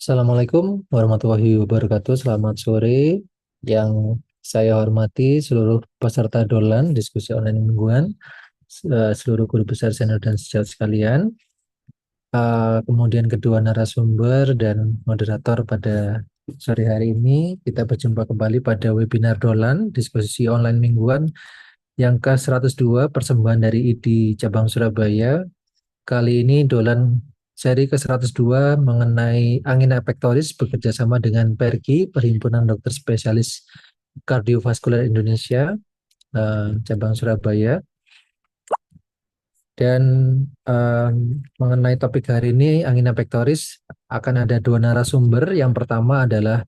Assalamualaikum warahmatullahi wabarakatuh. Selamat sore. Yang saya hormati seluruh peserta dolan diskusi online mingguan, seluruh guru besar senior dan sejawat sekalian. Kemudian kedua narasumber dan moderator pada sore hari ini, kita berjumpa kembali pada webinar dolan diskusi online mingguan yang ke-102 persembahan dari ID Cabang Surabaya. Kali ini Dolan seri ke-102 mengenai angina pectoris bekerja sama dengan PERKI, Perhimpunan Dokter Spesialis Kardiovaskular Indonesia, cabang Surabaya. Dan mengenai topik hari ini, angina pectoris, akan ada dua narasumber. Yang pertama adalah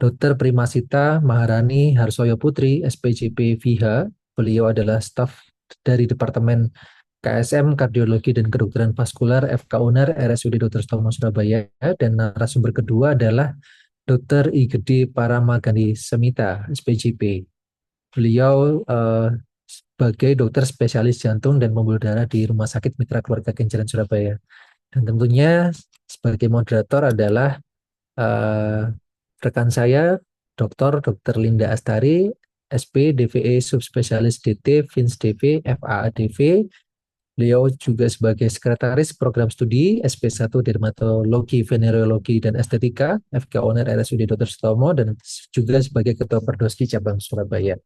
Dr. Primasita Maharani Harsoyo Putri, SPJP VH. Beliau adalah staf dari Departemen KSM Kardiologi dan Kedokteran Vaskular FK Uner RSUD Dr. Sutomo Surabaya, dan narasumber kedua adalah Dr. I Gede Paramagani Semita SPJP. Beliau sebagai dokter spesialis jantung dan pembuluh darah di Rumah Sakit Mitra Keluarga Kenjeran Surabaya. Dan tentunya sebagai moderator adalah eh, rekan saya Dr. Linda Astari, SP DVE Subspesialis DT Vins DV FAADV. Beliau juga sebagai sekretaris program studi SP1 Dermatologi, Venerologi, dan Estetika FK Uner RSUD Dr. Sutomo, dan juga sebagai ketua Perdoski cabang Surabaya.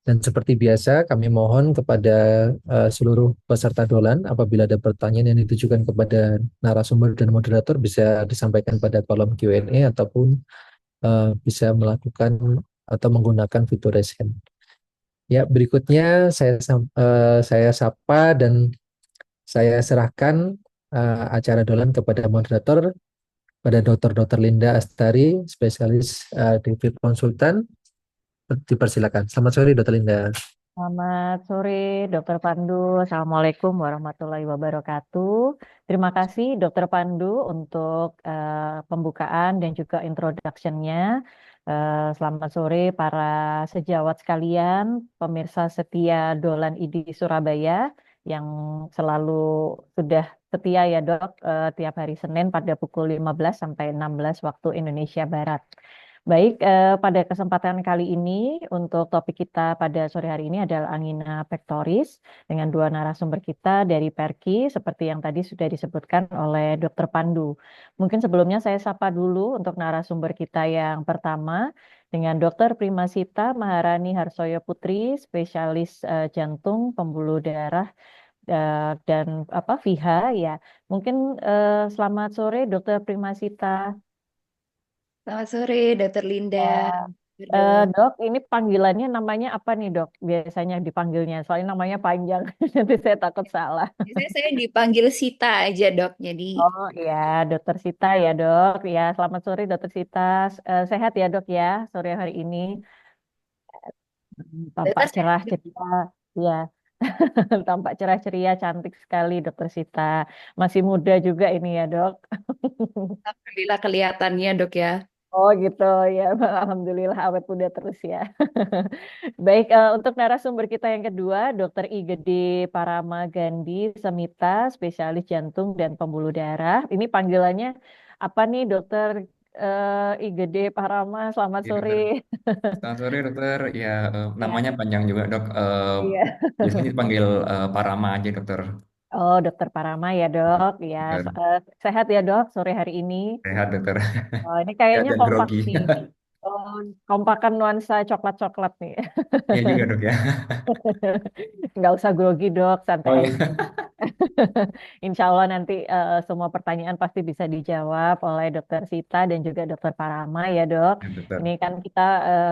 Dan seperti biasa, kami mohon kepada seluruh peserta dolan, apabila ada pertanyaan yang ditujukan kepada narasumber dan moderator, bisa disampaikan pada kolom Q&A ataupun bisa melakukan atau menggunakan fitur raise hand. Ya, berikutnya saya sapa dan saya serahkan acara dolan kepada moderator, pada Dr. Linda Astari, spesialis DV Konsultan. Dipersilakan. Selamat sore, Dr. Linda. Selamat sore, Dokter Pandu. Assalamualaikum warahmatullahi wabarakatuh. Terima kasih, Dokter Pandu, untuk pembukaan dan juga introduction-nya. Selamat sore para sejawat sekalian, pemirsa setia Dolan ID Surabaya yang selalu sudah setia ya Dok, tiap hari Senin pada pukul 15 sampai 16 waktu Indonesia Barat. Baik, pada kesempatan kali ini untuk topik kita pada sore hari ini adalah angina pectoris dengan dua narasumber kita dari Perki seperti yang tadi sudah disebutkan oleh Dr. Pandu. Mungkin sebelumnya saya sapa dulu untuk narasumber kita yang pertama dengan Dr. Primasita Maharani Harsoyo Putri, spesialis jantung, pembuluh darah dan VIHA ya. Mungkin selamat sore Dr. Primasita. Selamat sore, Dokter Linda. Ya. Dok. Dok, ini panggilannya namanya apa nih, Dok? Biasanya dipanggilnya, soalnya namanya panjang. Nanti saya takut salah. Biasanya saya dipanggil Sita aja, Dok. Jadi, Oh iya, Dokter Sita ya, Dok. Ya, selamat sore, Dokter Sita. Sehat ya, Dok ya, sore hari ini. Tampak Dokter saya cerah ceria. Ya, tampak cerah ceria, cantik sekali, Dokter Sita. Masih muda juga ini ya, Dok. Alhamdulillah kelihatannya, Dok ya. Oh gitu ya, Alhamdulillah awet muda terus ya. Baik, untuk narasumber kita yang kedua, Dr. I Gede Parama Gandhi Semita, spesialis jantung dan pembuluh darah. Ini panggilannya apa nih, Dokter I Gede Parama? Selamat Ya, sore. dokter. Selamat sore, dokter. Ya, namanya Ya, panjang juga, dok. iya. Biasanya dipanggil Parama aja, dokter. Oh, Dokter Parama ya, Dok. Ya, Dokter. sehat ya, Dok, sore hari ini. Sehat, dokter. Oh, ini Ya, kayaknya dan kompak grogi. nih. Oh, kompakan nuansa coklat-coklat nih. Iya juga, dok ya. Nggak usah grogi dok, santai Oh iya, aja. Insya Allah nanti semua pertanyaan pasti bisa dijawab oleh Dokter Sita dan juga Dokter Parama ya dok. ya, Ini dokter. kan kita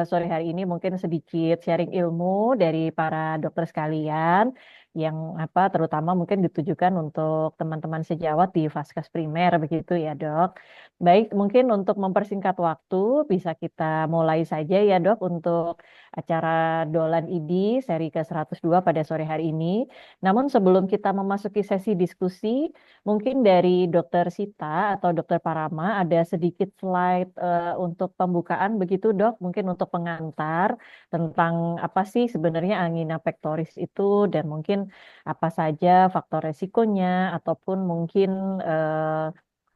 sore hari ini mungkin sedikit sharing ilmu dari para dokter sekalian yang terutama mungkin ditujukan untuk teman-teman sejawat di Vaskes Primer begitu ya dok. Baik, mungkin untuk mempersingkat waktu bisa kita mulai saja ya dok untuk acara Dolan ID seri ke-102 pada sore hari ini. Namun sebelum kita memasuki sesi diskusi, mungkin dari Dokter Sita atau Dokter Parama ada sedikit slide untuk pembukaan begitu dok, mungkin untuk pengantar tentang apa sih sebenarnya angina pectoris itu dan mungkin apa saja faktor resikonya ataupun mungkin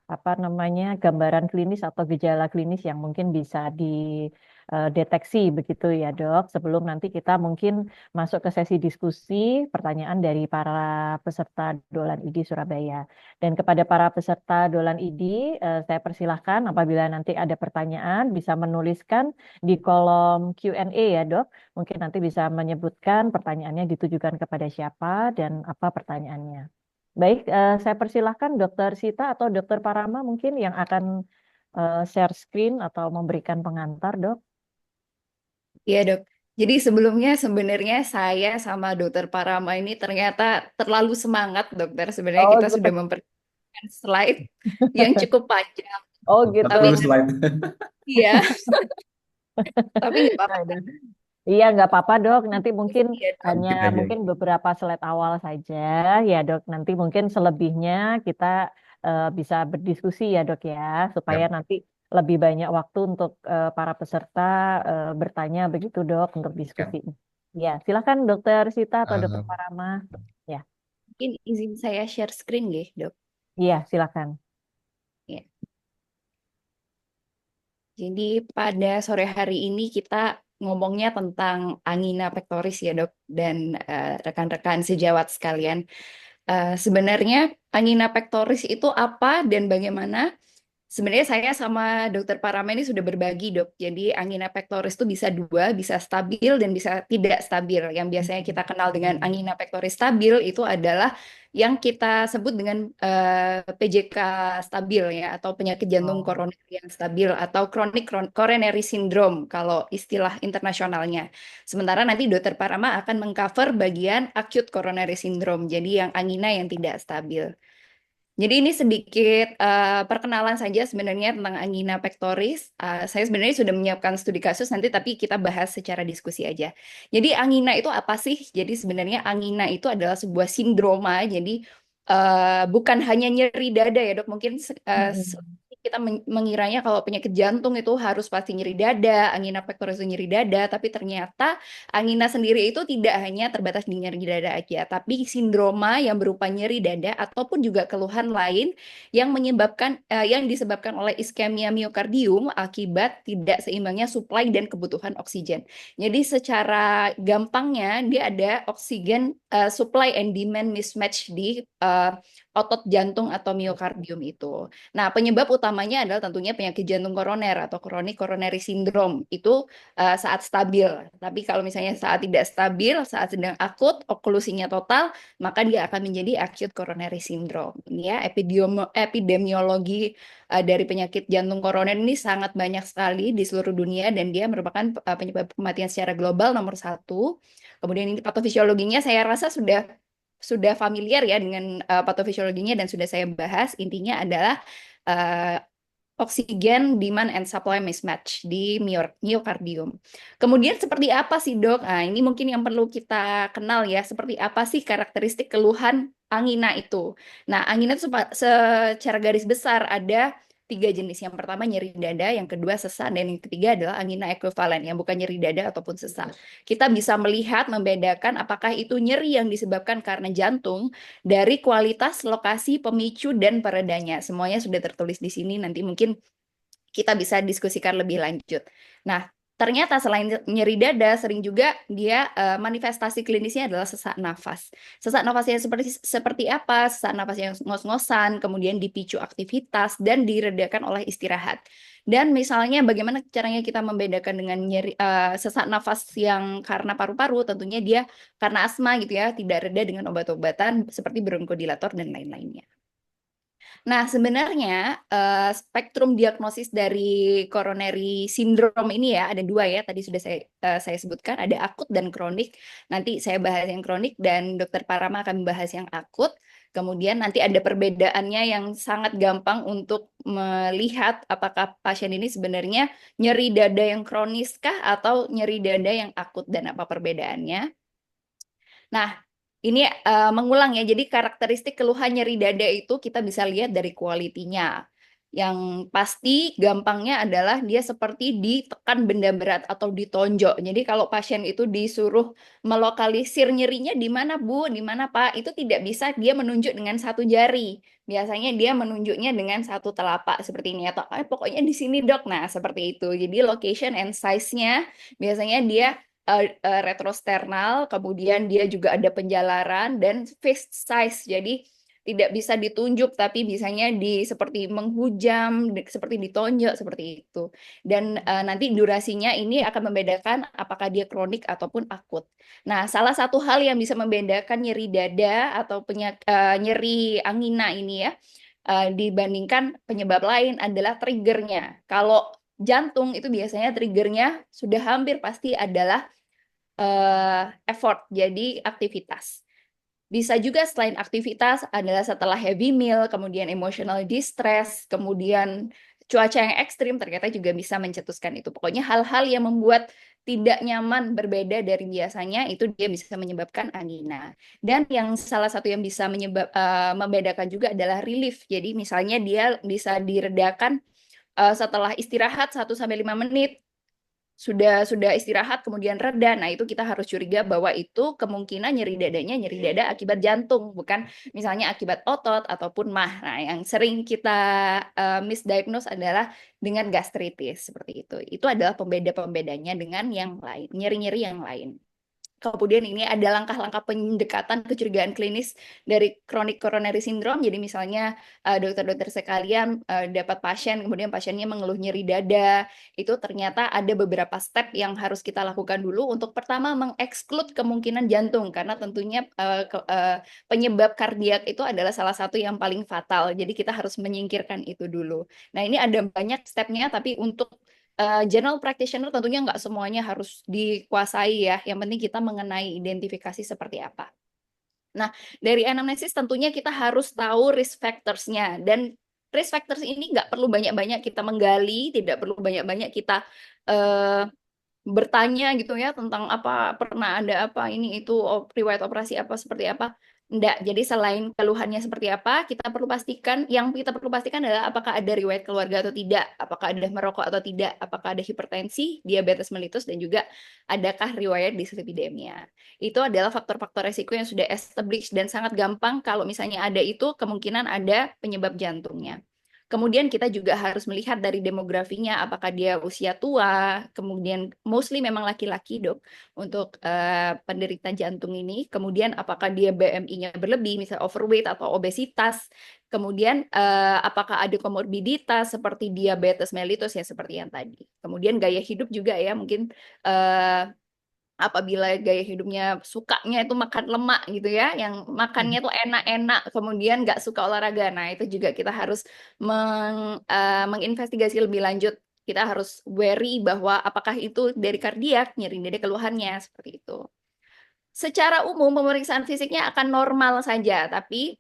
apa namanya gambaran klinis atau gejala klinis yang mungkin bisa dideteksi begitu ya dok. Sebelum nanti kita mungkin masuk ke sesi diskusi pertanyaan dari para peserta Dolan ID Surabaya. Dan kepada para peserta Dolan ID, saya persilahkan apabila nanti ada pertanyaan bisa menuliskan di kolom Q&A ya dok. Mungkin nanti bisa menyebutkan pertanyaannya ditujukan kepada siapa dan apa pertanyaannya. Baik, saya persilahkan Dokter Sita atau Dokter Parama mungkin yang akan share screen atau memberikan pengantar, Dok. Iya, Dok. Jadi sebelumnya sebenarnya saya sama Dokter Parama ini ternyata terlalu semangat, Dokter. Sebenarnya Oh kita gitu. sudah mempersiapkan slide yang cukup panjang. Oh gitu. 40 slide. Iya, tapi nggak apa-apa. Nah, udah. Iya, nggak apa-apa dok. Nanti mungkin Iya, Dok. hanya Sedikit aja. mungkin beberapa slide awal saja ya dok. Nanti mungkin selebihnya kita bisa berdiskusi ya dok ya, supaya Yap. nanti lebih banyak waktu untuk para peserta bertanya begitu dok untuk Yap. diskusi. Ya, silakan dokter Sita atau dokter Eh, Parama. Ya, Mungkin izin saya share screen, nggih, Dok. iya silakan. Ya. Jadi pada sore hari ini kita ngomongnya tentang angina pectoris ya, Dok, dan rekan-rekan sejawat sekalian. Sebenarnya angina pectoris itu apa dan bagaimana? Sebenarnya saya sama Dokter Parama ini sudah berbagi, Dok. Jadi angina pectoris itu bisa dua, bisa stabil dan bisa tidak stabil. Yang biasanya kita kenal dengan angina pectoris stabil itu adalah yang kita sebut dengan PJK stabil ya, atau penyakit jantung Oh. koroner yang stabil atau chronic coronary syndrome kalau istilah internasionalnya. Sementara nanti Dokter Parama akan mengcover bagian acute coronary syndrome, jadi yang angina yang tidak stabil. Jadi ini sedikit perkenalan saja sebenarnya tentang angina pectoris. Saya sebenarnya sudah menyiapkan studi kasus nanti, tapi kita bahas secara diskusi aja. Jadi angina itu apa sih? Jadi sebenarnya angina itu adalah sebuah sindroma. Jadi bukan hanya nyeri dada ya dok. Mungkin kita mengiranya kalau penyakit jantung itu harus pasti nyeri dada, angina pectoris itu nyeri dada, tapi ternyata angina sendiri itu tidak hanya terbatas di nyeri dada aja, tapi sindroma yang berupa nyeri dada ataupun juga keluhan lain yang disebabkan oleh iskemia miokardium akibat tidak seimbangnya suplai dan kebutuhan oksigen. Jadi secara gampangnya dia ada oksigen supply and demand mismatch di otot jantung atau miokardium itu. Nah, penyebab utamanya adalah tentunya penyakit jantung koroner atau chronic coronary syndrome. Itu saat stabil. Tapi kalau misalnya saat tidak stabil, saat sedang akut, oklusinya total, maka dia akan menjadi acute coronary syndrome. Ini ya, epidemiologi dari penyakit jantung koroner ini sangat banyak sekali di seluruh dunia dan dia merupakan penyebab kematian secara global nomor 1. Kemudian ini patofisiologinya saya rasa sudah familiar ya dengan patofisiologinya dan sudah saya bahas. Intinya adalah oksigen demand and supply mismatch di miokardium. Kemudian seperti apa sih dok? Nah, ini mungkin yang perlu kita kenal ya. Seperti apa sih karakteristik keluhan angina itu? Nah, angina itu secara garis besar ada 3 jenis. Yang pertama nyeri dada, yang kedua sesak, dan yang ketiga adalah angina ekuivalen yang bukan nyeri dada ataupun sesak. Kita bisa melihat, membedakan apakah itu nyeri yang disebabkan karena jantung dari kualitas lokasi pemicu dan peredanya. Semuanya sudah tertulis di sini, nanti mungkin kita bisa diskusikan lebih lanjut. Nah, ternyata selain nyeri dada, sering juga dia manifestasi klinisnya adalah sesak nafas. Sesak nafasnya seperti apa? Sesak nafas yang ngos-ngosan, kemudian dipicu aktivitas, dan diredakan oleh istirahat. Dan misalnya bagaimana caranya kita membedakan dengan sesak nafas yang karena paru-paru, tentunya dia karena asma gitu ya, tidak reda dengan obat-obatan seperti bronkodilator dan lain-lainnya. Nah, sebenarnya spektrum diagnosis dari coronary syndrome ini ya ada 2 ya. Tadi sudah saya sebutkan ada akut dan kronik. Nanti saya bahas yang kronik dan Dokter Parama akan membahas yang akut. Kemudian nanti ada perbedaannya yang sangat gampang untuk melihat apakah pasien ini sebenarnya nyeri dada yang kronis kah atau nyeri dada yang akut dan apa perbedaannya. Nah, ini mengulang ya, jadi karakteristik keluhan nyeri dada itu kita bisa lihat dari kualitinya. Yang pasti gampangnya adalah dia seperti ditekan benda berat atau ditonjok. Jadi kalau pasien itu disuruh melokalisir nyerinya di mana Bu, di mana Pak, itu tidak bisa dia menunjuk dengan satu jari. Biasanya dia menunjuknya dengan satu telapak seperti ini atau pokoknya di sini Dok. Nah, seperti itu. Jadi location and size-nya biasanya dia retrosternal, kemudian dia juga ada penjalaran dan fist size. Jadi tidak bisa ditunjuk tapi bisanya seperti menghujam, seperti ditonjok seperti itu. Dan nanti durasinya ini akan membedakan apakah dia kronik ataupun akut. Nah, salah satu hal yang bisa membedakan nyeri dada atau nyeri angina ini ya dibandingkan penyebab lain adalah triggernya. Kalau jantung itu biasanya triggernya sudah hampir pasti adalah effort, jadi aktivitas. Bisa juga selain aktivitas adalah setelah heavy meal, kemudian emotional distress, kemudian cuaca yang ekstrim ternyata juga bisa mencetuskan itu. Pokoknya hal-hal yang membuat tidak nyaman berbeda dari biasanya itu dia bisa menyebabkan angina. Dan yang salah satu yang bisa membedakan juga adalah relief. Jadi misalnya dia bisa diredakan setelah istirahat 1 sampai 5 menit sudah istirahat kemudian reda. Nah, itu kita harus curiga bahwa itu kemungkinan nyeri dadanya nyeri dada akibat jantung, bukan misalnya akibat otot ataupun mah. Nah, yang sering kita misdiagnose adalah dengan gastritis seperti itu. Itu adalah pembeda-pembedanya dengan yang lain, nyeri-nyeri yang lain. Kemudian ini ada langkah-langkah pendekatan kecurigaan klinis dari chronic coronary syndrome. Jadi misalnya dokter-dokter sekalian dapat pasien, kemudian pasiennya mengeluh nyeri dada. Itu ternyata ada beberapa step yang harus kita lakukan dulu untuk pertama mengeksklud kemungkinan jantung. Karena tentunya penyebab kardiak itu adalah salah satu yang paling fatal. Jadi kita harus menyingkirkan itu dulu. Nah ini ada banyak stepnya, tapi untuk general practitioner tentunya nggak semuanya harus dikuasai ya. Yang penting kita mengenai identifikasi seperti apa. Nah, dari anamnesis tentunya kita harus tahu risk factors-nya. Dan risk factors ini nggak perlu banyak-banyak kita menggali, tidak perlu banyak-banyak kita bertanya gitu ya tentang apa, pernah ada apa, ini itu riwayat operasi apa, seperti apa. Enggak, jadi selain keluhannya seperti apa, yang kita perlu pastikan adalah apakah ada riwayat keluarga atau tidak, apakah ada merokok atau tidak, apakah ada hipertensi, diabetes mellitus, dan juga adakah riwayat dislipidemia. Itu adalah faktor-faktor resiko yang sudah established dan sangat gampang kalau misalnya ada itu, kemungkinan ada penyebab jantungnya. Kemudian kita juga harus melihat dari demografinya, apakah dia usia tua, kemudian mostly memang laki-laki Dok, untuk penderita jantung ini. Kemudian apakah dia BMI-nya berlebih, misalnya overweight atau obesitas. Kemudian apakah ada komorbiditas seperti diabetes mellitus ya seperti yang tadi. Kemudian gaya hidup juga ya, mungkin apabila gaya hidupnya sukanya itu makan lemak gitu ya, yang makannya tuh enak-enak, kemudian nggak suka olahraga. Nah, itu juga kita harus menginvestigasi lebih lanjut. Kita harus wary bahwa apakah itu dari kardiak, nyeri dada keluhannya, seperti itu. Secara umum pemeriksaan fisiknya akan normal saja, tapi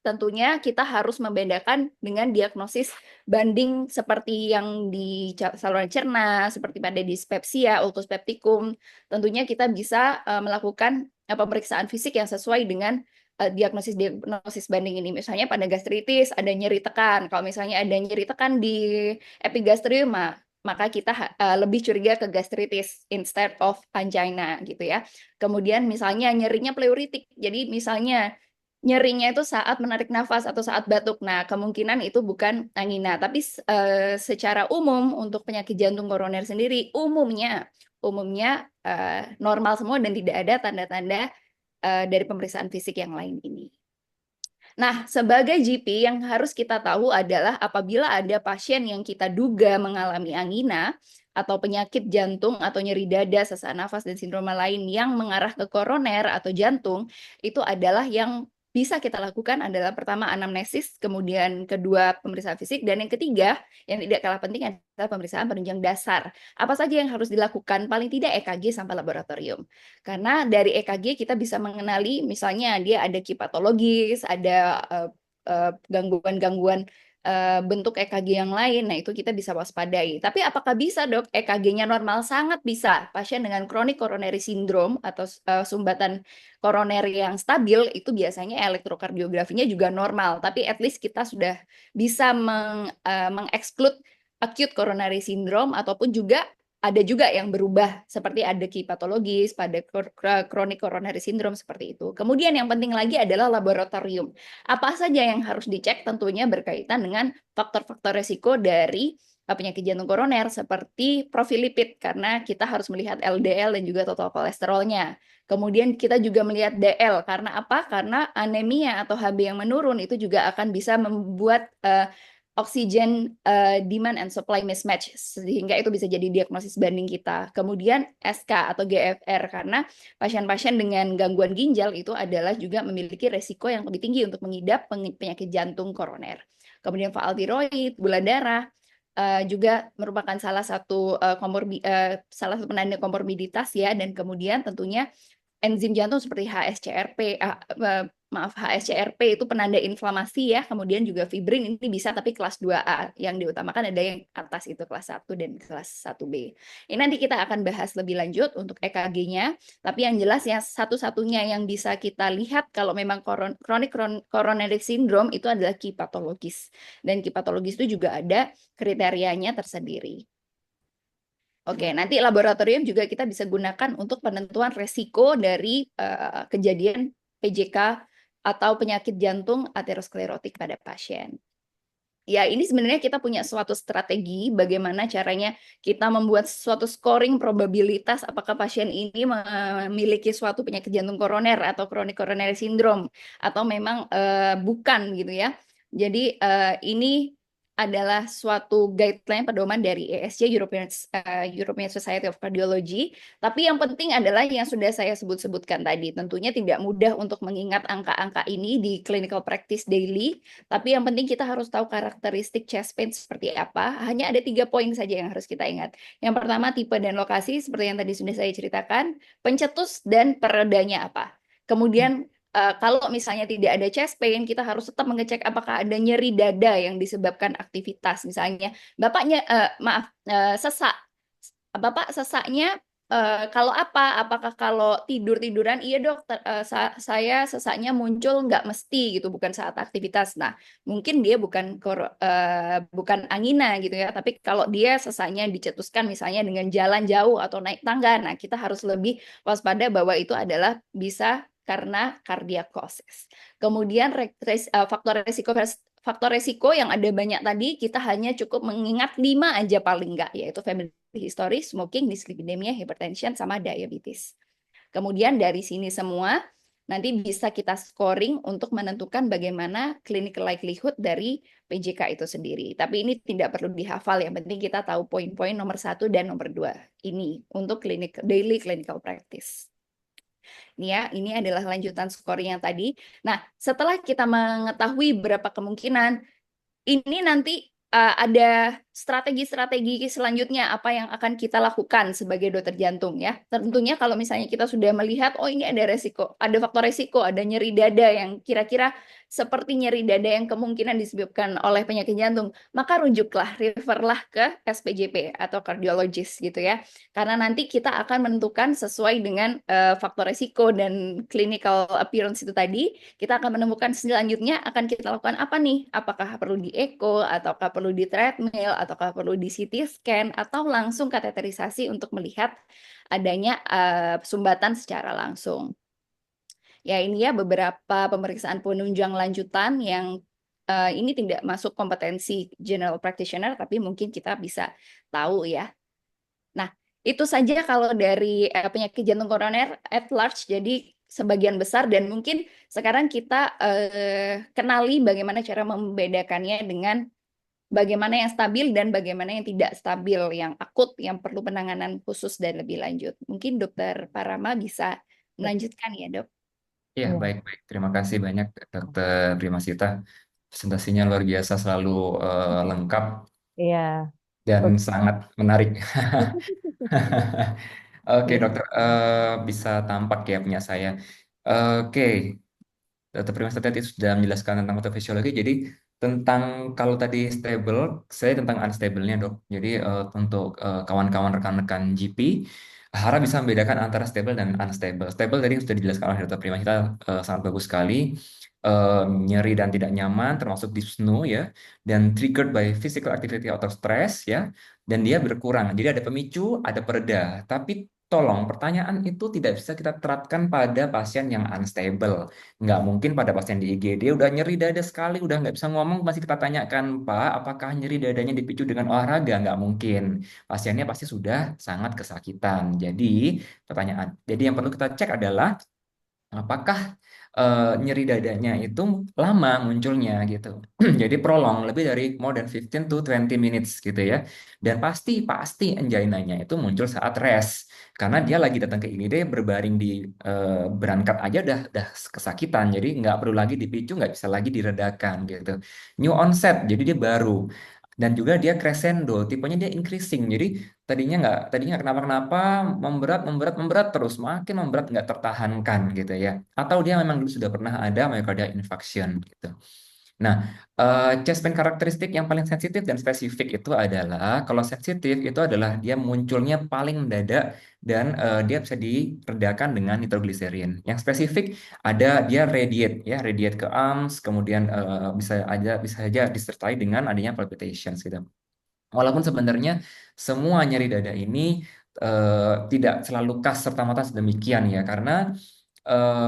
tentunya kita harus membedakan dengan diagnosis banding seperti yang di saluran cerna, seperti pada dispepsia, ulkus peptikum. Tentunya kita bisa melakukan pemeriksaan fisik yang sesuai dengan diagnosis banding ini. Misalnya pada gastritis ada nyeri tekan. Kalau misalnya ada nyeri tekan di epigastrium, maka kita lebih curiga ke gastritis instead of angina gitu ya. Kemudian misalnya nyerinya pleuritik. Jadi misalnya nyerinya itu saat menarik nafas atau saat batuk. Nah, kemungkinan itu bukan angina. Tapi secara umum untuk penyakit jantung koroner sendiri umumnya normal semua dan tidak ada tanda-tanda dari pemeriksaan fisik yang lain ini. Nah, sebagai GP yang harus kita tahu adalah apabila ada pasien yang kita duga mengalami angina atau penyakit jantung atau nyeri dada, sesak nafas, dan sindroma lain yang mengarah ke koroner atau jantung, itu adalah yang bisa kita lakukan adalah pertama anamnesis, kemudian kedua pemeriksaan fisik, dan yang ketiga yang tidak kalah penting adalah pemeriksaan penunjang dasar. Apa saja yang harus dilakukan? Paling tidak EKG sampai laboratorium. Karena dari EKG kita bisa mengenali misalnya dia ada kipatologis, ada gangguan-gangguan bentuk EKG yang lain, nah itu kita bisa waspadai. Tapi apakah bisa, Dok? EKG-nya normal? Sangat bisa. Pasien dengan chronic coronary syndrome atau sumbatan koroner yang stabil itu biasanya elektrokardiografinya juga normal, tapi at least kita sudah bisa mengeksklud acute coronary syndrome ataupun juga ada juga yang berubah seperti ada patologis pada chronic coronary syndrome seperti itu. Kemudian yang penting lagi adalah laboratorium. Apa saja yang harus dicek tentunya berkaitan dengan faktor-faktor resiko dari penyakit jantung koroner seperti profil lipid karena kita harus melihat LDL dan juga total kolesterolnya. Kemudian kita juga melihat DL karena apa? Karena anemia atau HB yang menurun itu juga akan bisa membuat oxygen demand and supply mismatch sehingga itu bisa jadi diagnosis banding kita. Kemudian SK atau GFR karena pasien-pasien dengan gangguan ginjal itu adalah juga memiliki resiko yang lebih tinggi untuk mengidap penyakit jantung koroner. Kemudian faal tiroid, gula darah juga merupakan salah satu penanda komorbiditas ya, dan kemudian tentunya enzim jantung seperti HSCRP itu penanda inflamasi ya, kemudian juga fibrin ini bisa tapi kelas 2A, yang diutamakan ada yang atas itu kelas 1 dan kelas 1B. Ini nanti kita akan bahas lebih lanjut untuk EKG-nya, tapi yang jelas yang satu-satunya yang bisa kita lihat kalau memang chronic coronary syndrome itu adalah Ki patologis, dan Ki patologis itu juga ada kriterianya tersendiri. Oke, nanti laboratorium juga kita bisa gunakan untuk penentuan resiko dari kejadian PJK atau penyakit jantung aterosklerotik pada pasien. Ya, ini sebenarnya kita punya suatu strategi bagaimana caranya kita membuat suatu scoring probabilitas apakah pasien ini memiliki suatu penyakit jantung koroner atau chronic coronary syndrome atau memang bukan gitu ya. Jadi ini adalah suatu guideline pedoman dari ESC European Society of Cardiology. Tapi yang penting adalah yang sudah saya sebutkan tadi. Tentunya tidak mudah untuk mengingat angka-angka ini di clinical practice daily. Tapi yang penting kita harus tahu karakteristik chest pain seperti apa. Hanya ada 3 poin saja yang harus kita ingat. Yang pertama tipe dan lokasi seperti yang tadi sudah saya ceritakan. Pencetus dan peredanya apa. Kemudian kalau misalnya tidak ada chest pain, kita harus tetap mengecek apakah ada nyeri dada yang disebabkan aktivitas. Misalnya, sesak. Bapak sesaknya kalau apa? Apakah kalau tidur-tiduran? Iya dok, saya sesaknya muncul nggak mesti gitu, bukan saat aktivitas. Nah, mungkin dia bukan angina gitu ya, tapi kalau dia sesaknya dicetuskan misalnya dengan jalan jauh atau naik tangga, nah kita harus lebih waspada bahwa itu adalah bisa karena cardiac causes. Kemudian faktor resiko yang ada banyak tadi, kita hanya cukup mengingat 5 aja paling enggak, yaitu family history, smoking, dyslipidemia, hypertension, sama diabetes. Kemudian dari sini semua, nanti bisa kita scoring untuk menentukan bagaimana clinical likelihood dari PJK itu sendiri. Tapi ini tidak perlu dihafal, yang penting kita tahu poin-poin nomor 1 dan nomor 2. Ini untuk daily clinical practice. Ini adalah lanjutan scoring yang tadi. Nah, setelah kita mengetahui berapa kemungkinan, ini nanti ada strategi-strategi selanjutnya apa yang akan kita lakukan sebagai dokter jantung ya. Tentunya kalau misalnya kita sudah melihat, oh ini ada resiko, ada faktor resiko, ada nyeri dada yang kira-kira seperti nyeri dada yang kemungkinan disebabkan oleh penyakit jantung, maka referlah ke SPJP atau kardiologis gitu ya. Karena nanti kita akan menentukan sesuai dengan faktor resiko dan clinical appearance itu tadi, kita akan menemukan selanjutnya akan kita lakukan apa nih? Apakah perlu di echo, ataukah perlu di treadmill, ataukah perlu di CT scan, atau langsung kateterisasi untuk melihat adanya sumbatan secara langsung. Ya, ini ya beberapa pemeriksaan penunjang lanjutan yang ini tidak masuk kompetensi general practitioner, tapi mungkin kita bisa tahu ya. Nah, itu saja kalau dari penyakit jantung koroner at large, jadi sebagian besar, dan mungkin sekarang kita kenali bagaimana cara membedakannya dengan bagaimana yang stabil dan bagaimana yang tidak stabil, yang akut, yang perlu penanganan khusus dan lebih lanjut. Mungkin Dokter Parama bisa melanjutkan ya, Dok. Iya, Iya. baik-baik. Terima kasih banyak, Dokter Primasita. Presentasinya luar biasa, selalu lengkap Iya. dan Oke. sangat menarik. Oke, Iya. dokter, bisa tampak ya punya saya. Oke, Dokter Primasita tadi sudah menjelaskan tentang patofisiologi. Jadi Tentang kalau tadi stable, saya tentang unstable-nya dok. Jadi untuk kawan-kawan rekan-rekan GP, Hara bisa membedakan antara stable dan unstable. Stable tadi yang sudah dijelaskan oleh Dr. Prima, kita sangat bagus sekali. Nyeri dan tidak nyaman, termasuk dyspnea ya, dan triggered by physical activity atau stress ya, dan dia berkurang. Jadi ada pemicu, ada pereda. Tapi tolong, pertanyaan itu tidak bisa kita terapkan pada pasien yang unstable. Nggak mungkin pada pasien di IGD udah nyeri dada sekali, udah nggak bisa ngomong, masih kita tanyakan, Pak, apakah nyeri dadanya dipicu dengan olahraga? Nggak mungkin. Pasiennya pasti sudah sangat kesakitan. Jadi yang perlu kita cek adalah apakah nyeri dadanya itu lama munculnya gitu. Jadi prolong lebih dari more than 15 to 20 minutes gitu ya. Dan pasti anginanya itu muncul saat rest. Karena dia lagi datang ke IGD berbaring di berangkat aja udah kesakitan. Jadi nggak perlu lagi dipicu, nggak bisa lagi diredakan gitu. New onset, jadi dia baru. Dan juga dia crescendo, tipenya dia increasing. Jadi tadinya kenapa-kenapa, memberat memberat memberat terus, makin memberat nggak tertahankan gitu ya, atau dia memang dulu sudah pernah ada myocardial infarction gitu. Nah, chest pain karakteristik yang paling sensitif dan spesifik itu adalah, kalau sensitif itu adalah dia munculnya paling mendadak dan dia bisa diredakan dengan nitrogliserin. Yang spesifik ada dia radiate ya, radiate ke arms, kemudian bisa aja disertai dengan adanya palpitations gitu. Walaupun sebenarnya semua nyeri dada ini tidak selalu khas serta-merta demikian ya, karena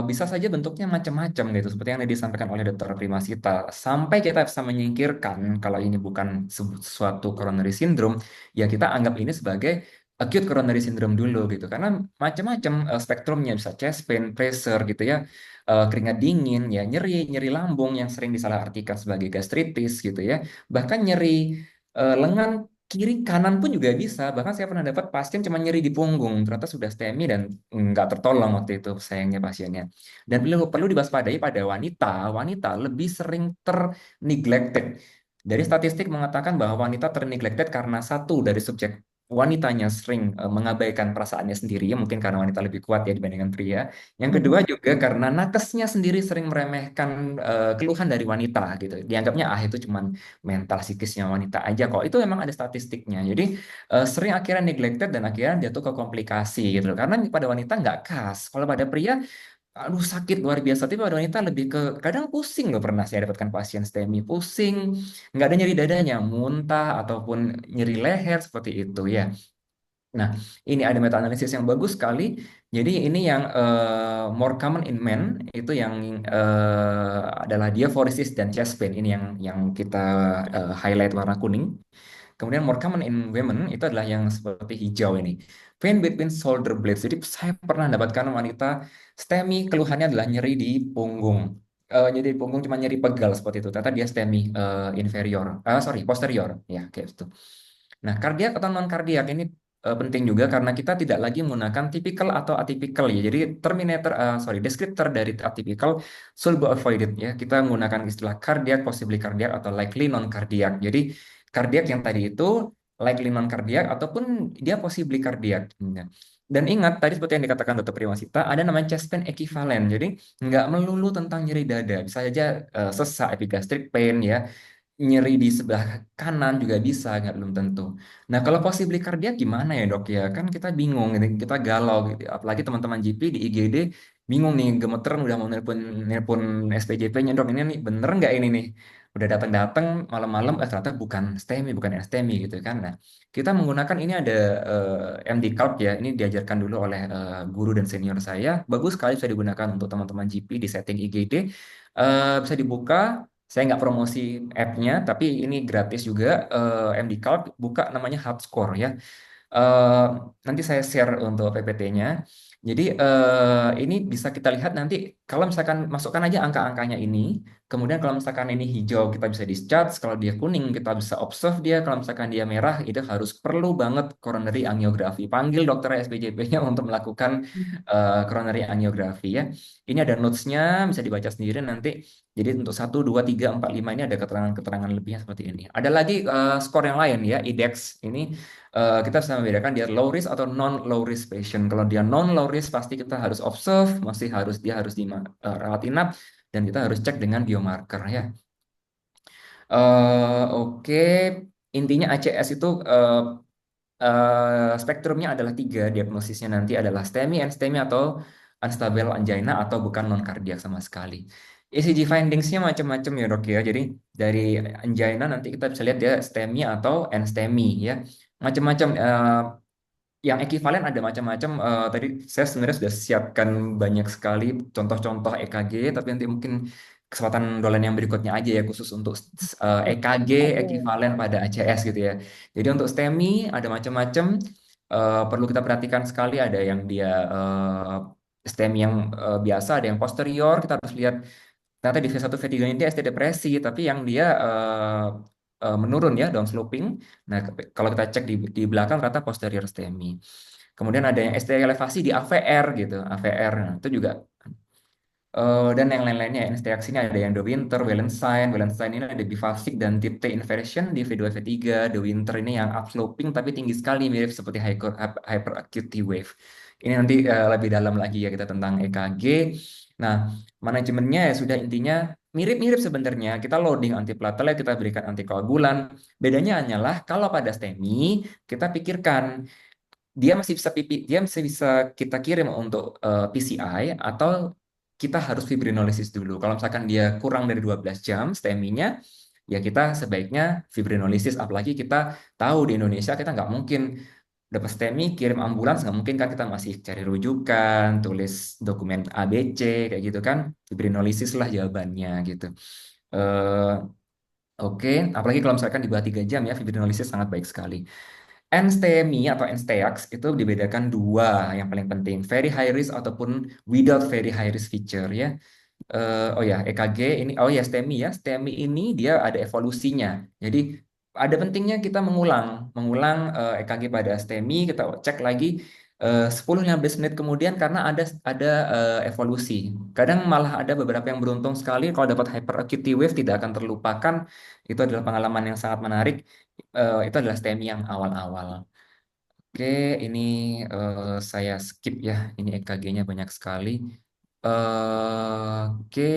bisa saja bentuknya macam-macam gitu, seperti yang tadi disampaikan oleh Dr. Primasita. Sampai kita bisa menyingkirkan kalau ini bukan suatu coronary syndrome, ya kita anggap ini sebagai acute coronary syndrome dulu gitu, karena macam-macam spektrumnya, bisa chest pain, pressure gitu ya, keringat dingin, ya nyeri, nyeri lambung yang sering disalahartikan sebagai gastritis gitu ya, bahkan nyeri lengan kiri kanan pun juga bisa. Bahkan saya pernah dapat pasien cuma nyeri di punggung, ternyata sudah STEMI dan nggak tertolong waktu itu sayangnya pasiennya. Dan perlu perlu diwaspadai pada wanita, wanita lebih sering terneglected. Dari statistik mengatakan bahwa wanita terneglected karena satu, dari subjek wanitanya sering mengabaikan perasaannya sendiri, mungkin karena wanita lebih kuat ya dibandingkan pria. Yang kedua juga karena nakesnya sendiri sering meremehkan keluhan dari wanita gitu. Dianggapnya itu cuma mental psikisnya wanita aja kok. Itu memang ada statistiknya. Jadi sering akhirnya neglected dan akhirnya jatuh ke komplikasi gitu loh. Karena pada wanita nggak khas. Kalau pada pria, aduh sakit luar biasa. Tapi pada wanita lebih ke kadang pusing loh, pernah saya dapatkan pasien STEMI pusing, nggak ada nyeri dadanya, muntah ataupun nyeri leher seperti itu ya. Nah, ini ada meta analisis yang bagus sekali. Jadi ini yang more common in men itu yang adalah diaphoresis dan chest pain. Ini yang kita highlight warna kuning. Kemudian more common in women itu adalah yang seperti hijau ini. Pain between shoulder blades. Jadi saya pernah dapatkan wanita STEMI, keluhannya adalah nyeri di punggung. Jadi di punggung cuma nyeri pegal seperti itu. Ternyata dia STEMI inferior, posterior, ya kayak itu. Nah, kardiak atau non kardiak ini penting juga karena kita tidak lagi menggunakan typical atau atypical ya. Jadi deskriptor dari atypical should be avoided ya. Kita menggunakan istilah kardiak, possibly kardiak atau likely non kardiak. Jadi kardiak yang tadi itu likely non kardiak ataupun dia possibly kardiak. Ya. Dan ingat tadi seperti yang dikatakan Dr. Primasita, ada namanya chest pain equivalent. Jadi nggak melulu tentang nyeri dada, bisa saja sesak, epigastric pain ya, nyeri di sebelah kanan juga bisa, nggak belum tentu. Nah, kalau possibly kardiak gimana ya dok ya? Kan kita bingung, gitu, kita galau gitu. Apalagi teman-teman GP di IGD bingung nih, gemeteran udah mau nelpon nelpon SPJP-nya dok. Ini nih bener nggak ini nih? Udah datang-datang malam-malam, ternyata bukan STEMI, bukan STEMI gitu kan. Nah, kita menggunakan ini ada MD Calc ya. Ini diajarkan dulu oleh guru dan senior saya. Bagus sekali bisa digunakan untuk teman-teman GP di setting IGD. Bisa dibuka, saya nggak promosi app-nya, tapi ini gratis juga. MD Calc buka namanya HeartScore ya. Eh, Nanti saya share untuk PPT-nya. Jadi ini bisa kita lihat nanti kalau misalkan masukkan aja angka-angkanya ini. Kemudian kalau misalkan ini hijau kita bisa discharge, kalau dia kuning kita bisa observe dia, kalau misalkan dia merah itu harus perlu banget coronary angiografi. Panggil dokter SPJP-nya untuk melakukan coronary angiografi ya. Ini ada notes-nya, bisa dibaca sendiri nanti. Jadi untuk 1, 2, 3, 4, 5 ini ada keterangan-keterangan lebihnya seperti ini. Ada lagi skor yang lain ya, IDEX. Ini kita bisa membedakan dia low risk atau non low risk patient. Kalau dia non low risk pasti kita harus observe, dia harus di rawat inap dan kita harus cek dengan biomarker ya. Oke, intinya ACS itu spektrumnya adalah tiga, diagnosisnya nanti adalah STEMI, NSTEMI atau unstable angina atau bukan non kardiak sama sekali. ECG findingsnya macam-macam ya dok ya. Jadi dari angina nanti kita bisa lihat dia STEMI atau NSTEMI ya. Macam-macam. Yang ekivalen ada macam-macam. Tadi saya sebenarnya sudah siapkan banyak sekali contoh-contoh EKG, tapi nanti mungkin kesempatan dolen yang berikutnya aja ya khusus untuk EKG Oke. ekivalen pada ACS gitu ya. Jadi untuk STEMI ada macam-macam. Perlu kita perhatikan sekali ada yang dia STEMI yang biasa, ada yang posterior. Kita harus lihat ternyata di V1 V3 ini dia ST depresi, tapi yang dia menurun ya, downsloping. Nah, kalau kita cek di belakang ternyata posterior STEMI. Kemudian ada yang ST elevasi di AVR gitu, AVR. Nah, itu juga dan yang lain-lainnya. NSTX ini ada yang De Winter, Wallenstein. Wallenstein ini ada bifasik dan tip T inversion di V2 V3. De Winter ini yang upsloping tapi tinggi sekali mirip seperti hyperacute T wave. Ini nanti lebih dalam lagi ya kita tentang EKG. Nah, manajemennya ya sudah intinya mirip-mirip sebenarnya. Kita loading antiplatelet, kita berikan antikoagulan. Bedanya hanyalah kalau pada STEMI kita pikirkan dia masih bisa kita kirim untuk PCI atau kita harus fibrinolisis dulu. Kalau misalkan dia kurang dari 12 jam STEMI-nya, ya kita sebaiknya fibrinolisis. Apalagi kita tahu di Indonesia kita nggak mungkin dapat STEMI, kirim ambulans, nggak mungkin kan kita masih cari rujukan, tulis dokumen ABC, kayak gitu kan. Fibrinolisis lah jawabannya gitu. Eh, Oke, apalagi kalau misalkan di bawah 3 jam ya, fibrinolisis sangat baik sekali. NSTEMI atau NSTEAX itu dibedakan dua yang paling penting, very high risk ataupun without very high risk feature ya. Oh ya, EKG ini, oh ya STEMI ya, STEMI ini dia ada evolusinya. Jadi ada pentingnya kita mengulang EKG pada STEMI, kita cek lagi 10-15 menit kemudian karena ada evolusi. Kadang malah ada beberapa yang beruntung sekali kalau dapat hyperacute wave tidak akan terlupakan. Itu adalah pengalaman yang sangat menarik. Itu adalah STEMI yang awal-awal. Oke, ini saya skip ya. Ini EKG-nya banyak sekali. Oke.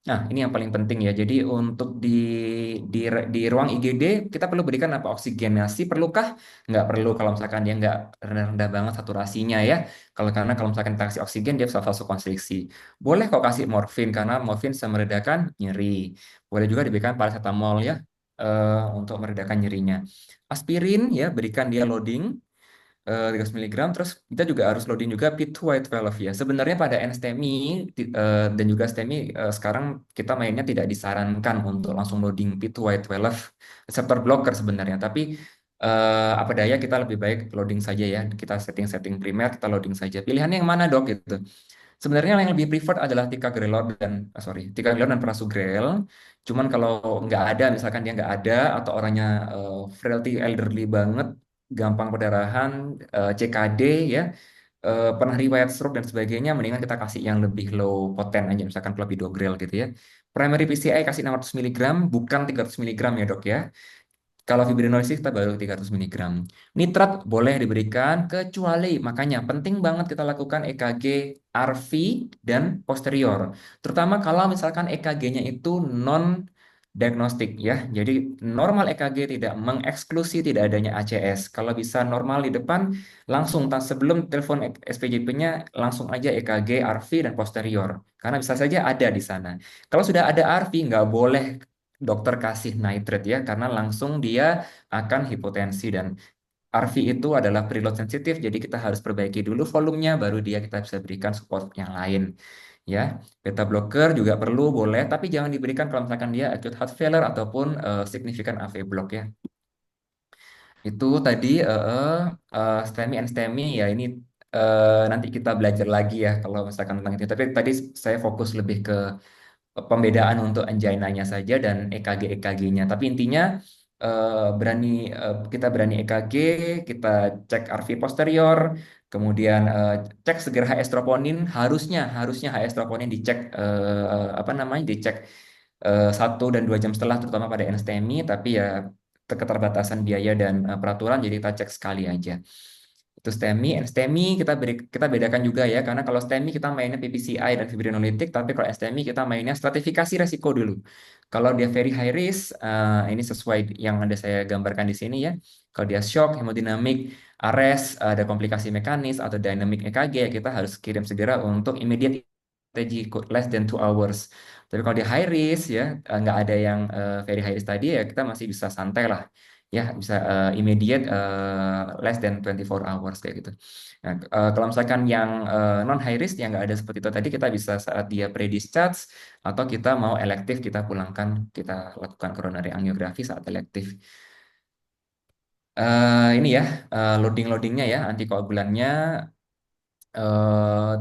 Nah, ini yang paling penting ya. Jadi untuk di ruang IGD kita perlu berikan apa oksigenasi? Perlukah? Nggak perlu kalau misalkan dia nggak rendah-rendah banget saturasinya ya. Kalau misalkan kita kasih oksigen dia bisa vasokonstriksi. Boleh kok kasih morfin karena morfin bisa meredakan nyeri. Boleh juga diberikan paracetamol ya untuk meredakan nyerinya. Aspirin ya berikan dia loading 300 miligram. Terus kita juga harus loading juga P2Y12 ya. Sebenarnya pada NSTEMI dan juga STEMI sekarang kita mainnya tidak disarankan untuk langsung loading P2Y12 reseptor blocker sebenarnya. Tapi apa daya kita lebih baik loading saja ya. Kita setting primer, kita loading saja. Pilihannya yang mana dok gitu. Sebenarnya yang lebih preferred adalah ticagrelor dan prasugrel. Cuman kalau nggak ada, misalkan dia nggak ada atau orangnya frailty elderly banget, gampang perdarahan, CKD ya, pernah riwayat stroke dan sebagainya, mendingan kita kasih yang lebih low poten aja, misalkan clopidogrel gitu ya. Primary PCI kasih 600 miligram, bukan 300 miligram ya dok ya. Kalau fibrinolisis kita baru 300 miligram. Nitrat boleh diberikan kecuali makanya penting banget kita lakukan EKG RV dan posterior. Terutama kalau misalkan EKG-nya itu non diagnostik ya. Jadi normal EKG tidak mengeksklusi tidak adanya ACS. Kalau bisa normal di depan langsung sebelum telepon SPJP-nya langsung aja EKG RV dan posterior. Karena bisa saja ada di sana. Kalau sudah ada RV nggak boleh dokter kasih nitrate ya karena langsung dia akan hipotensi dan RV itu adalah preload sensitif jadi kita harus perbaiki dulu volumenya baru dia kita bisa berikan support yang lain ya. Beta blocker juga perlu boleh tapi jangan diberikan kalau misalkan dia acute heart failure ataupun significant AV block ya. Itu tadi STEMI and STEMI ya ini nanti kita belajar lagi ya kalau misalkan tentang itu. Tapi tadi saya fokus lebih ke pembedaan untuk anginanya saja dan EKG-EKG-nya. Tapi intinya kita berani EKG, kita cek RV posterior, kemudian cek segera HS troponin. Harusnya HS troponin dicek apa namanya dicek 1 dan 2 jam setelah, terutama pada NSTEMI. Tapi ya keterbatasan biaya dan peraturan, jadi kita cek sekali aja. Itu STEMI, STEMI kita bedakan juga ya, karena kalau STEMI kita mainnya PPCI dan fibrinolitik, tapi kalau STEMI kita mainnya stratifikasi resiko dulu. Kalau dia very high risk, ini sesuai yang ada saya gambarkan di sini ya. Kalau dia shock, hemodinamik, arrest, ada komplikasi mekanis atau dynamic EKG, ya kita harus kirim segera untuk immediate EKG less than 2 hours. Tapi kalau dia high risk ya, nggak ada yang very high risk tadi ya, kita masih bisa santai lah ya, bisa immediate less than 24 hours kayak gitu. Nah, kalau misalkan yang non high risk yang nggak ada seperti itu tadi, kita bisa saat dia pre-discharge atau kita mau elektif kita pulangkan, kita lakukan coronary angiografi saat elektif. Ini ya loadingnya ya, antikoagulannya,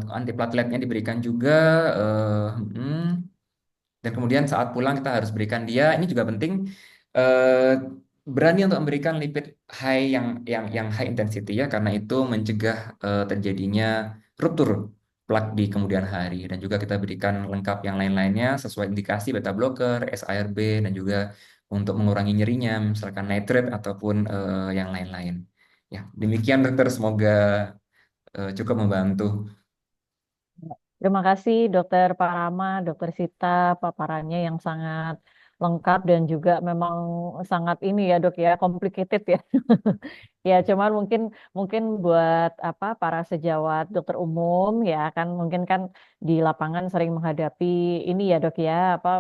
antiplateletnya diberikan juga. eh, mm, dan kemudian saat pulang kita harus berikan dia, ini juga penting, eh, berani untuk memberikan lipid high yang high intensity ya, karena itu mencegah terjadinya ruptur plak di kemudian hari. Dan juga kita berikan lengkap yang lain-lainnya sesuai indikasi beta blocker, SARB, dan juga untuk mengurangi nyerinya, misalkan nitrate ataupun yang lain-lain. Ya, demikian dokter, semoga cukup membantu. Terima kasih Dokter Parama, Dokter Sita, paparannya yang sangat lengkap dan juga memang sangat ini ya Dok ya, complicated ya. Ya, cuman mungkin mungkin buat apa para sejawat dokter umum ya kan mungkin kan di lapangan sering menghadapi ini ya Dok ya apa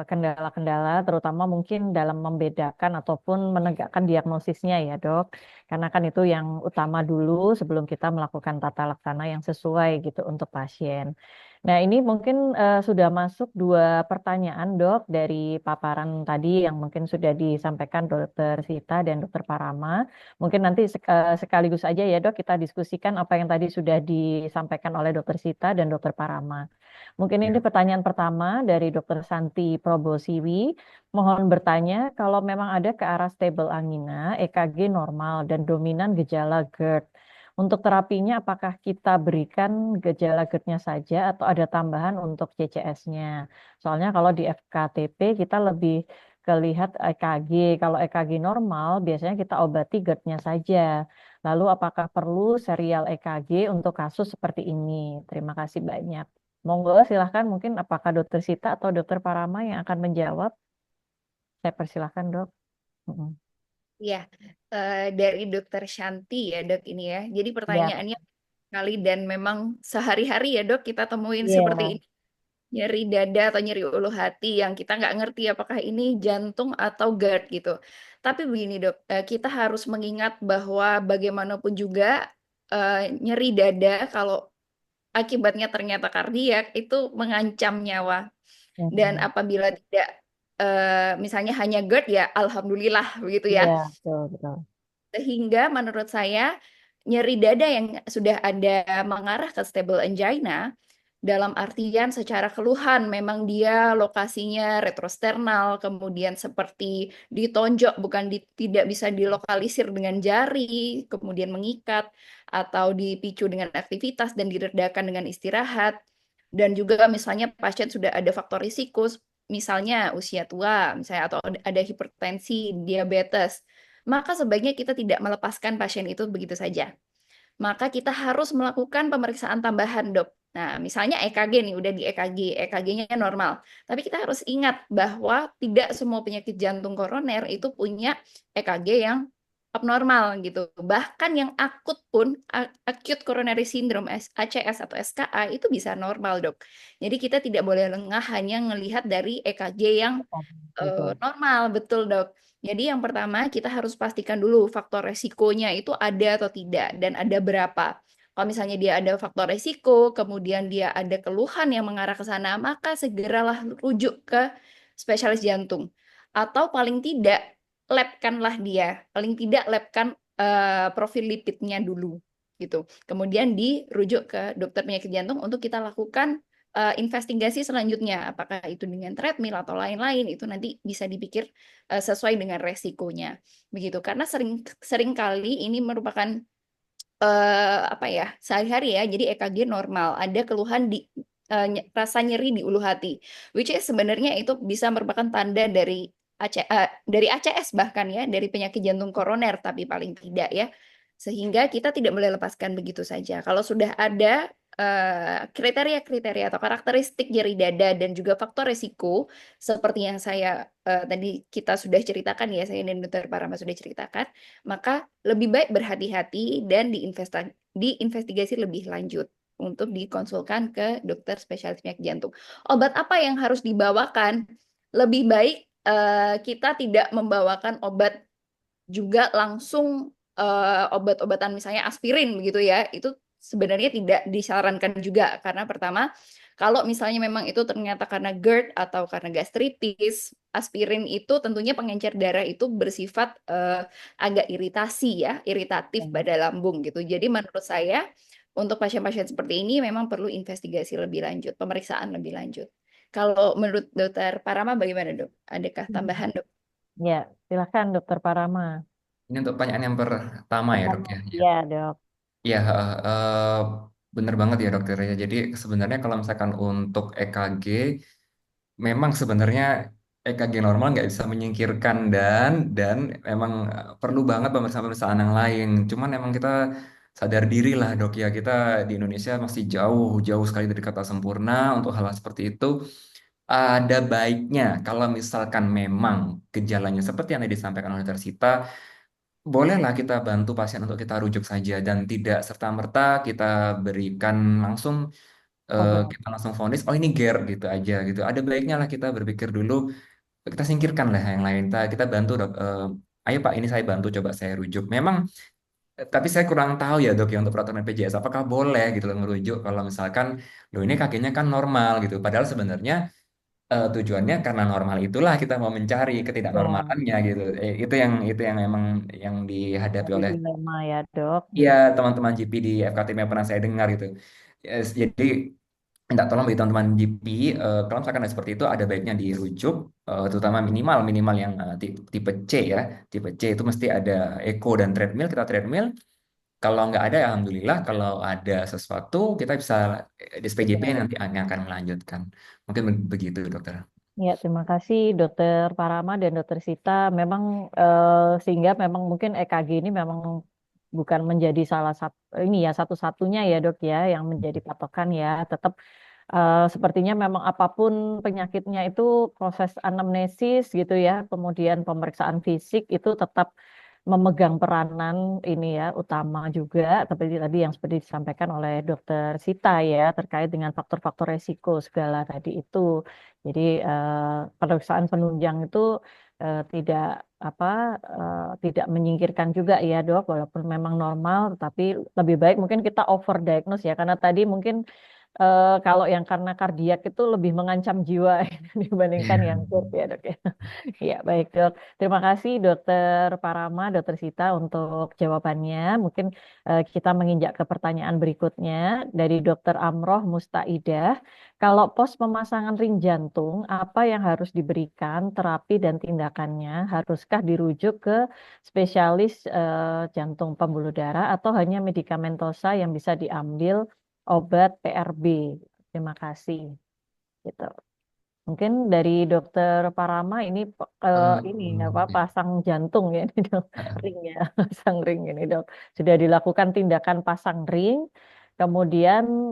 kendala-kendala terutama mungkin dalam membedakan ataupun menegakkan diagnosisnya ya Dok. Karena kan itu yang utama dulu sebelum kita melakukan tata laksana yang sesuai gitu untuk pasien. Nah, ini mungkin sudah masuk 2 pertanyaan, Dok, dari paparan tadi yang mungkin sudah disampaikan Dokter Sita dan Dokter Parama. Mungkin nanti sekaligus aja ya, Dok, kita diskusikan apa yang tadi sudah disampaikan oleh Dokter Sita dan Dokter Parama. Mungkin ini Ya. pertanyaan pertama dari Dokter Santi Probosiwi. Mohon bertanya, kalau memang ada ke arah stable angina, EKG normal dan dominan gejala GERD. Untuk terapinya, apakah kita berikan gejala GERD-nya saja atau ada tambahan untuk CCS-nya? Soalnya kalau di FKTP kita lebih kelihat EKG. Kalau EKG normal, biasanya kita obati GERD-nya saja. Lalu apakah perlu serial EKG untuk kasus seperti ini? Terima kasih banyak. Monggo silahkan mungkin apakah Dokter Sita atau Dokter Parama yang akan menjawab? Saya persilahkan Dok. Mm-mm. Ya, dari Dokter Shanti ya dok ini ya. Jadi Ya, pertanyaannya kali dan memang sehari-hari ya dok kita temuin seperti iya. ini. Nyeri dada atau nyeri ulu hati yang kita nggak ngerti apakah ini jantung atau GERD gitu. Tapi begini dok, kita harus mengingat bahwa bagaimanapun juga nyeri dada kalau akibatnya ternyata kardiak itu mengancam nyawa. Dan Mm-mm. apabila tidak misalnya hanya GERD ya alhamdulillah begitu ya. Iya, betul, betul. Sehingga menurut saya nyeri dada yang sudah ada mengarah ke stable angina dalam artian secara keluhan memang dia lokasinya retrosternal, kemudian seperti ditonjok bukan tidak bisa dilokalisir dengan jari, kemudian mengikat atau dipicu dengan aktivitas dan diredakan dengan istirahat. Dan juga misalnya pasien sudah ada faktor risiko, misalnya usia tua, misalnya atau ada hipertensi, diabetes, maka sebaiknya kita tidak melepaskan pasien itu begitu saja. Maka kita harus melakukan pemeriksaan tambahan, dok. Nah, misalnya EKG nih, udah di EKG, EKG-nya normal. Tapi kita harus ingat bahwa tidak semua penyakit jantung koroner itu punya EKG yang abnormal gitu. Bahkan yang akut pun, acute coronary syndrome, ACS atau SKA, itu bisa normal, dok. Jadi kita tidak boleh lengah hanya melihat dari EKG yang Betul. normal, betul, dok. Jadi yang pertama kita harus pastikan dulu faktor resikonya itu ada atau tidak dan ada berapa. Kalau misalnya dia ada faktor resiko, kemudian dia ada keluhan yang mengarah ke sana, maka segeralah rujuk ke spesialis jantung. Atau paling tidak labkanlah dia, paling tidak labkan profil lipidnya dulu gitu. Kemudian dirujuk ke dokter penyakit jantung untuk kita lakukan investigasi selanjutnya, apakah itu dengan treadmill atau lain-lain, itu nanti bisa dipikir sesuai dengan resikonya, begitu. Karena sering kali ini merupakan apa ya sehari-hari ya, jadi EKG normal, ada keluhan di rasa nyeri di ulu hati, which is sebenarnya itu bisa merupakan tanda dari dari ACS bahkan ya, dari penyakit jantung koroner, tapi paling tidak ya Sehingga kita tidak boleh lepaskan begitu saja. Kalau sudah ada kriteria-kriteria atau karakteristik nyeri dada dan juga faktor resiko seperti yang saya tadi kita sudah ceritakan ya, saya dan Dokter Parama sudah ceritakan, maka lebih baik berhati-hati dan diinvestigasi lebih lanjut untuk dikonsulkan ke dokter spesialis penyakit jantung. Obat apa yang harus dibawakan? Lebih baik kita tidak membawakan obat juga langsung obat-obatan misalnya aspirin begitu ya, itu sebenarnya tidak disarankan juga karena pertama kalau misalnya memang itu ternyata karena GERD atau karena gastritis, aspirin itu tentunya pengencer darah itu bersifat agak iritasi ya, iritatif pada lambung gitu. Jadi menurut saya untuk pasien-pasien seperti ini memang perlu investigasi lebih lanjut, pemeriksaan lebih lanjut. Kalau menurut Dokter Parama bagaimana dok? Adakah tambahan dok? Ya, silakan Dokter Parama. Ini untuk pertanyaan yang pertama ya dok Pertama, ya. Ya, ya dok. ya bener banget ya dokter ya. Jadi sebenarnya kalau misalkan untuk EKG, memang sebenarnya EKG normal nggak bisa menyingkirkan dan memang perlu banget pemeriksaan-pemeriksaan yang lain. Cuman emang kita sadar diri lah dok ya, kita di Indonesia masih jauh sekali dari kata sempurna untuk hal-hal seperti itu. Ada baiknya kalau misalkan memang gejalanya seperti yang tadi disampaikan oleh Tersita, bolehlah kita bantu pasien untuk kita rujuk saja dan tidak serta-merta kita berikan langsung Obat. kita langsung vonis oh ini GERD gitu aja gitu. Ada baiknya lah kita berpikir dulu, kita singkirkan lah yang lain. Kita bantu dok. Ayo Pak, ini saya bantu coba saya rujuk. Memang tapi saya kurang tahu ya dok ya untuk peraturan BPJS apakah boleh gitu loh ngerujuk kalau misalkan loh ini kakinya kan normal gitu. Padahal sebenarnya tujuannya karena normal itulah kita mau mencari Ya, ketidaknormalannya gitu. Itu yang memang yang dihadapi jadi oleh dilema ya dok. ya teman-teman GP di FKTM yang pernah saya dengar gitu. Yes, jadi minta tolong bagi teman-teman GP, kalau misalkan ada seperti itu ada baiknya dirujuk, terutama minimal minimal yang tipe C ya. Tipe C itu mesti ada echo dan treadmill, kita treadmill. Kalau nggak ada, alhamdulillah. Kalau ada sesuatu, kita bisa di SPJP Segera. nanti yang akan melanjutkan. Mungkin begitu, dokter. Ya, terima kasih Dokter Parama dan Dokter Sita. Memang sehingga memang mungkin EKG ini memang bukan menjadi salah satu ini ya satu-satunya ya dok ya yang menjadi patokan ya. Tetap sepertinya memang apapun penyakitnya itu proses anamnesis gitu ya, kemudian pemeriksaan fisik itu tetap memegang peranan ini ya utama juga seperti tadi yang seperti disampaikan oleh Dokter Sita ya terkait dengan faktor-faktor resiko segala tadi itu. Jadi pemeriksaan penunjang itu tidak apa tidak menyingkirkan juga ya dok walaupun memang normal tetapi lebih baik mungkin kita overdiagnose ya karena tadi mungkin kalau yang karena kardiak itu lebih mengancam jiwa dibandingkan yang GERD ya dok ya. Ya baik dok. Terima kasih dokter Parama, dokter Sita untuk jawabannya. Mungkin kita menginjak ke pertanyaan berikutnya dari dokter Amroh Mustaidah. Kalau pos pemasangan ring jantung, apa yang harus diberikan terapi dan tindakannya? Haruskah dirujuk ke spesialis jantung pembuluh darah atau hanya medikamentosa yang bisa diambil obat PRB. Terima kasih. Gitu. Mungkin dari Dokter Parama ini apa Ya. pasang jantung ya ini dok ring ya pasang ring ini dok sudah dilakukan tindakan pasang ring kemudian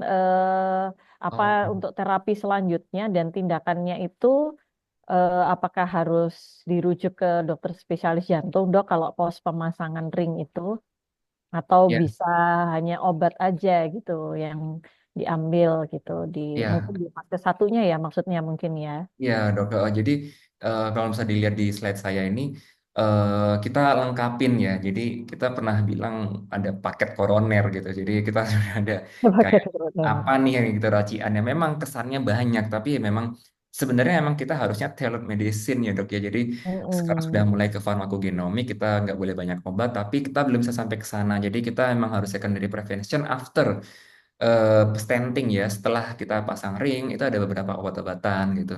apa Oh, untuk terapi selanjutnya dan tindakannya itu apakah harus dirujuk ke dokter spesialis jantung dok kalau pos pemasangan ring itu atau ya, bisa hanya obat aja gitu yang diambil gitu di ya. mungkin di fase satunya ya maksudnya mungkin ya. Ya, dok. Jadi kalau bisa dilihat di slide saya ini, kita lengkapin ya. Jadi kita pernah bilang ada paket koroner gitu. Jadi kita sudah ada Pakai kayak program. apa nih yang gitu raciannya. Memang kesannya banyak, tapi ya memang sebenarnya memang kita harusnya tailored medicine ya dok ya. Jadi sekarang sudah Mm-mm. mulai ke farmakogenomik, kita nggak boleh banyak obat, tapi kita belum bisa sampai ke sana. Jadi kita memang harus secondary prevention after stenting ya. Setelah kita pasang ring, itu ada beberapa obat-obatan gitu.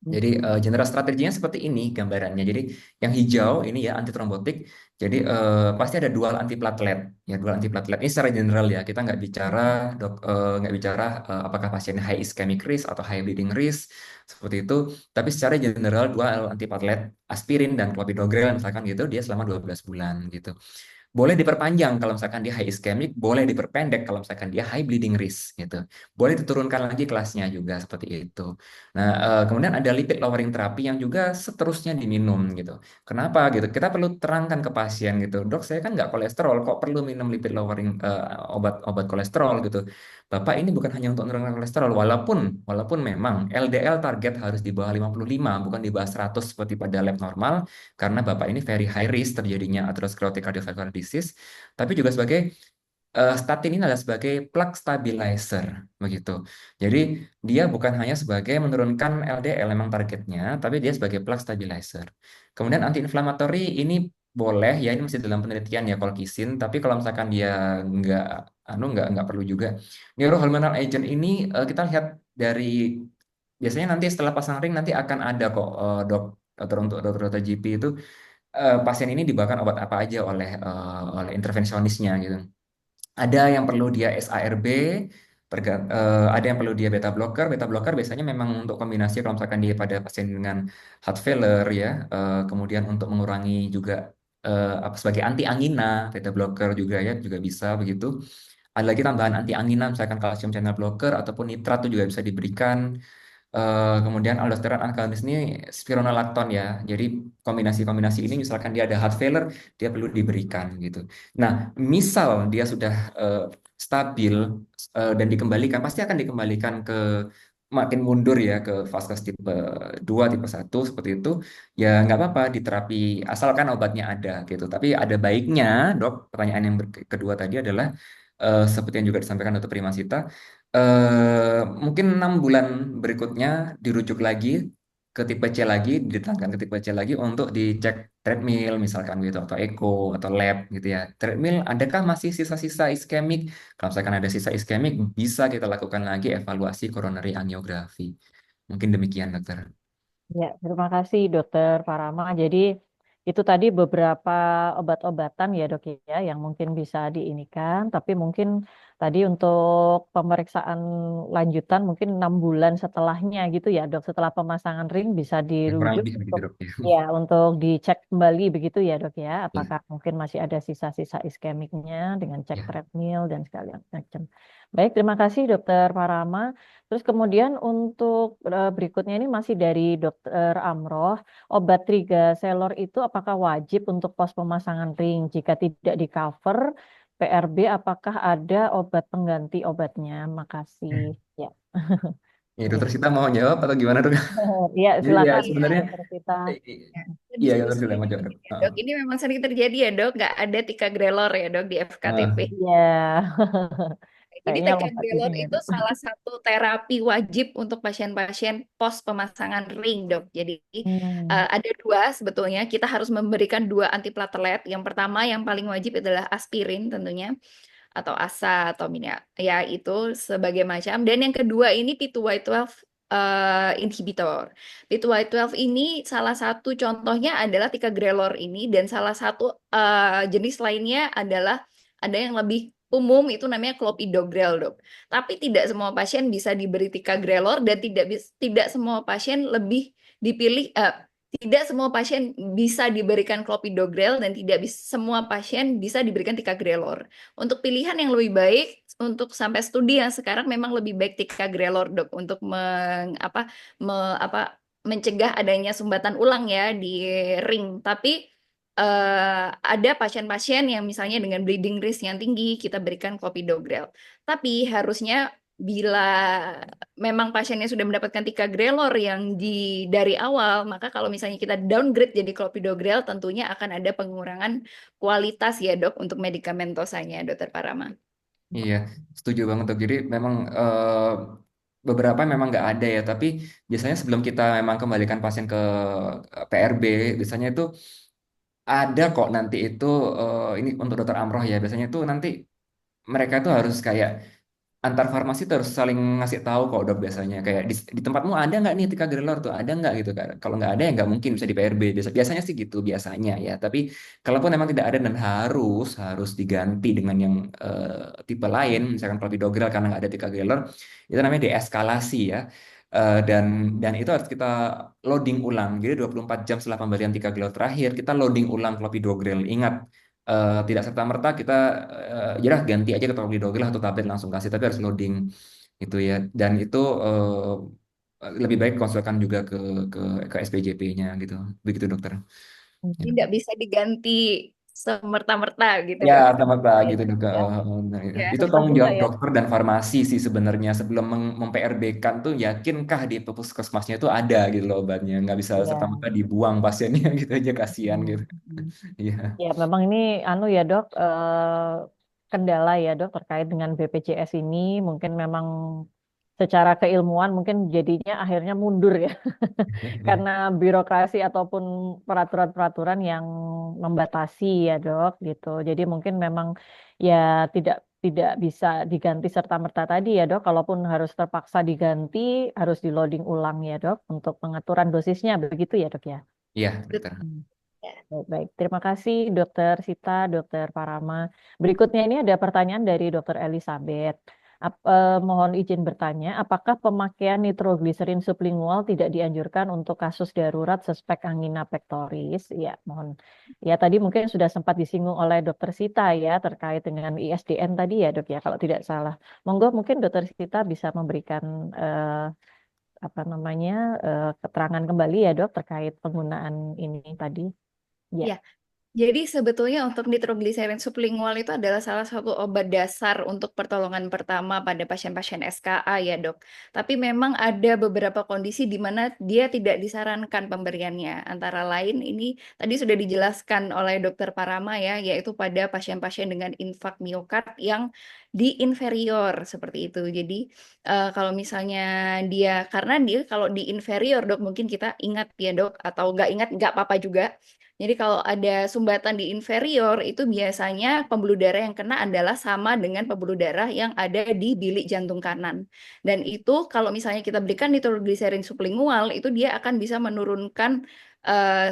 Jadi general strateginya seperti ini gambarannya. Jadi yang hijau ini ya antitrombotik. Jadi pasti ada dual antiplatelet. Ya dual antiplatelet ini secara general ya. Kita nggak bicara nggak bicara apakah pasien high ischemic risk atau high bleeding risk seperti itu. Tapi secara general dual antiplatelet aspirin dan clopidogrel misalkan gitu dia selama 12 bulan gitu. Boleh diperpanjang kalau misalkan dia high ischemic, boleh diperpendek kalau misalkan dia high bleeding risk gitu. Boleh diturunkan lagi kelasnya juga seperti itu. Nah, kemudian ada lipid lowering terapi yang juga seterusnya diminum gitu. Kenapa gitu? Kita perlu terangkan ke pasien gitu. Dok, saya kan nggak kolesterol, kok perlu minum lipid lowering obat-obat kolesterol gitu. Bapak ini bukan hanya untuk menurunkan kolesterol, walaupun memang LDL target harus di bawah 55, bukan di bawah 100 seperti pada lab normal, karena Bapak ini very high risk terjadinya atherosclerotic cardiovascular disease, tapi juga sebagai statin ini adalah sebagai plaque stabilizer begitu. Jadi dia bukan hanya sebagai menurunkan LDL memang targetnya, tapi dia sebagai plaque stabilizer. Kemudian antiinflamatori ini boleh ya, ini masih dalam penelitian ya colchicine, tapi kalau misalkan dia nggak nggak perlu juga. Neurohormonal agent ini kita lihat dari biasanya nanti setelah pasang ring nanti akan ada kok dok untuk dokter GP itu pasien ini diberikan obat apa aja oleh intervensionisnya gitu. Ada yang perlu dia SARB, ada yang perlu dia beta blocker. Beta blocker biasanya memang untuk kombinasi kalau misalkan dia pada pasien dengan heart failure ya. Kemudian untuk mengurangi juga apa sebagai anti angina, beta blocker juga ya juga bisa begitu. Ada lagi tambahan anti angina misalkan kalsium channel blocker ataupun nitrat itu juga bisa diberikan. Kemudian aldosteron agonis ini spironolakton ya. Jadi kombinasi-kombinasi ini misalkan dia ada heart failure, dia perlu diberikan gitu. Nah, misal dia sudah stabil dan dikembalikan, pasti akan dikembalikan ke makin mundur ya ke vaskes tipe 2, tipe 1 seperti itu. Ya nggak apa-apa diterapi asalkan obatnya ada gitu. Tapi ada baiknya, Dok, pertanyaan yang kedua tadi adalah seperti yang juga disampaikan Dr. Primasita, mungkin 6 bulan berikutnya dirujuk lagi ke tipe C lagi, ditangkan ke tipe C lagi untuk dicek treadmill misalkan gitu atau echo atau lab gitu ya. Treadmill adakah masih sisa-sisa iskemik? Kalau misalkan ada sisa iskemik, bisa kita lakukan lagi evaluasi coronary angiografi. Mungkin demikian, dokter. Ya, terima kasih Dokter Parama. Jadi itu tadi beberapa obat-obatan ya dok ya yang mungkin bisa diinikan, tapi mungkin tadi untuk pemeriksaan lanjutan mungkin 6 bulan setelahnya gitu ya dok, setelah pemasangan ring bisa Ya, kurang dirujuk lebih begitu, untuk dok. Ya. ya untuk dicek kembali begitu ya dok ya, Ya. apakah mungkin masih ada sisa-sisa iskemiknya dengan cek Ya. treadmill dan segala macam. Baik, terima kasih Dokter Parama. Terus kemudian untuk berikutnya ini masih dari Dokter Amroh, obat Trigaselor itu apakah wajib untuk pos pemasangan ring? Jika tidak di cover PRB, apakah ada obat pengganti obatnya? Makasih. Ya, Ya, dokter Sita mau jawab atau gimana, dok? ya Jadi ya silakan Iya, sebenarnya, Dokter Vita. eh, eh, ya. Kita iya dokter diskusi Sita mau jawab, dikit dok. ya, Dok. Ini memang sering terjadi ya, Dok. Nggak ada ticagrelor ya, Dok, di FKTP. Ah, Iya, Jadi kayaknya lompat ini ticagrelor ya itu dok. salah satu terapi wajib untuk pasien-pasien pos pemasangan ring, Dok. Jadi Hmm. ada dua sebetulnya. Kita harus memberikan dua antiplatelet. Yang pertama yang paling wajib adalah aspirin tentunya atau ASA atau ya itu sebagai macam. Dan yang kedua ini P2Y12 inhibitor. P2Y12 ini salah satu contohnya adalah ticagrelor ini dan salah satu jenis lainnya adalah ada yang lebih umum itu namanya clopidogrel, Dok. Tapi tidak semua pasien bisa diberi ticagrelor dan tidak semua pasien lebih dipilih tidak semua pasien bisa diberikan clopidogrel dan tidak semua pasien bisa diberikan ticagrelor. Untuk pilihan yang lebih baik untuk sampai studi yang sekarang memang lebih baik ticagrelor, Dok, untuk mencegah adanya sumbatan ulang ya di ring. Tapi ada pasien-pasien yang misalnya dengan bleeding risk yang tinggi, kita berikan clopidogrel. Tapi harusnya bila memang pasiennya sudah mendapatkan ticagrelor yang dari awal, maka kalau misalnya kita downgrade jadi clopidogrel, tentunya akan ada pengurangan kualitas ya dok untuk medikamentosanya, Dokter Parama. iya, setuju banget, dok. Jadi memang beberapa memang nggak ada ya, tapi biasanya sebelum kita memang kembalikan pasien ke PRB, biasanya itu ada kok nanti itu ini untuk dokter Amroh ya, biasanya itu nanti mereka itu harus kayak antar farmasi terus saling ngasih tahu kok dok biasanya kayak di tempatmu ada nggak nih ticagrelor tuh ada nggak gitu kan kalau nggak ada ya nggak mungkin bisa di PRB biasanya sih gitu biasanya ya tapi kalaupun memang tidak ada dan harus harus diganti dengan yang tipe lain misalkan clopidogrel karena nggak ada ticagrelor itu namanya deeskalasi ya. Dan itu harus kita loading ulang jadi 24 jam setelah pemberian ticagrelor terakhir kita loading ulang clopidogrel ingat tidak serta-merta kita ya udah ganti aja ke clopidogrel atau tablet langsung kasih, tapi harus loading itu ya. Dan itu lebih baik konsulkan juga ke SPJP-nya gitu. Begitu dokter. Ya. Tidak bisa diganti semerta-merta gitu, Ya, Dok. sama-sama Baik, gitu dok. ya. Nah, Ya. itu Cepat tanggung juga jawab ya. dokter dan farmasi sih sebenarnya sebelum mem-PRB-kan tuh yakinkah di puskesmasnya itu ada gitu loh obatnya, nggak bisa Ya. serta-merta dibuang pasiennya gitu aja kasihan Hmm, gitu. hmm. Iya. Ya, memang ini anu ya dok, kendala ya dok terkait dengan BPJS ini mungkin memang secara keilmuan mungkin jadinya akhirnya mundur ya karena birokrasi ataupun peraturan-peraturan yang membatasi ya dok gitu. Jadi mungkin memang ya tidak tidak bisa diganti serta-merta tadi ya dok. Kalaupun harus terpaksa diganti, harus di loading ulang ya dok untuk pengaturan dosisnya begitu ya dok ya. Iya, Betul. dokter. Hmm. Ya. Baik, baik. Terima kasih Dokter Sita, Dokter Parama. Berikutnya ini ada pertanyaan dari Dokter Elizabeth. Mohon izin bertanya, apakah pemakaian nitrogliserin sublingual tidak dianjurkan untuk kasus darurat suspek angina pectoris? Ya, mohon. Ya, tadi mungkin sudah sempat disinggung oleh Dokter Sita ya terkait dengan ISDN tadi ya, Dok ya, kalau tidak salah. Monggo mungkin Dokter Sita bisa memberikan apa namanya keterangan kembali ya, Dok, terkait penggunaan ini tadi. Ya. Ya. Jadi sebetulnya untuk nitrogliserin sublingual itu adalah salah satu obat dasar untuk pertolongan pertama pada pasien-pasien SKA ya dok. Tapi memang ada beberapa kondisi di mana dia tidak disarankan pemberiannya. Antara lain ini tadi sudah dijelaskan oleh dokter Parama ya, yaitu pada pasien-pasien dengan infak miokard yang di inferior seperti itu. Jadi kalau misalnya karena dia kalau di inferior dok mungkin kita ingat ya dok, atau nggak ingat nggak apa-apa juga. Jadi kalau ada sumbatan di inferior itu biasanya pembuluh darah yang kena adalah sama dengan pembuluh darah yang ada di bilik jantung kanan. Dan itu kalau misalnya kita berikan nitrogliserin sublingual itu dia akan bisa menurunkan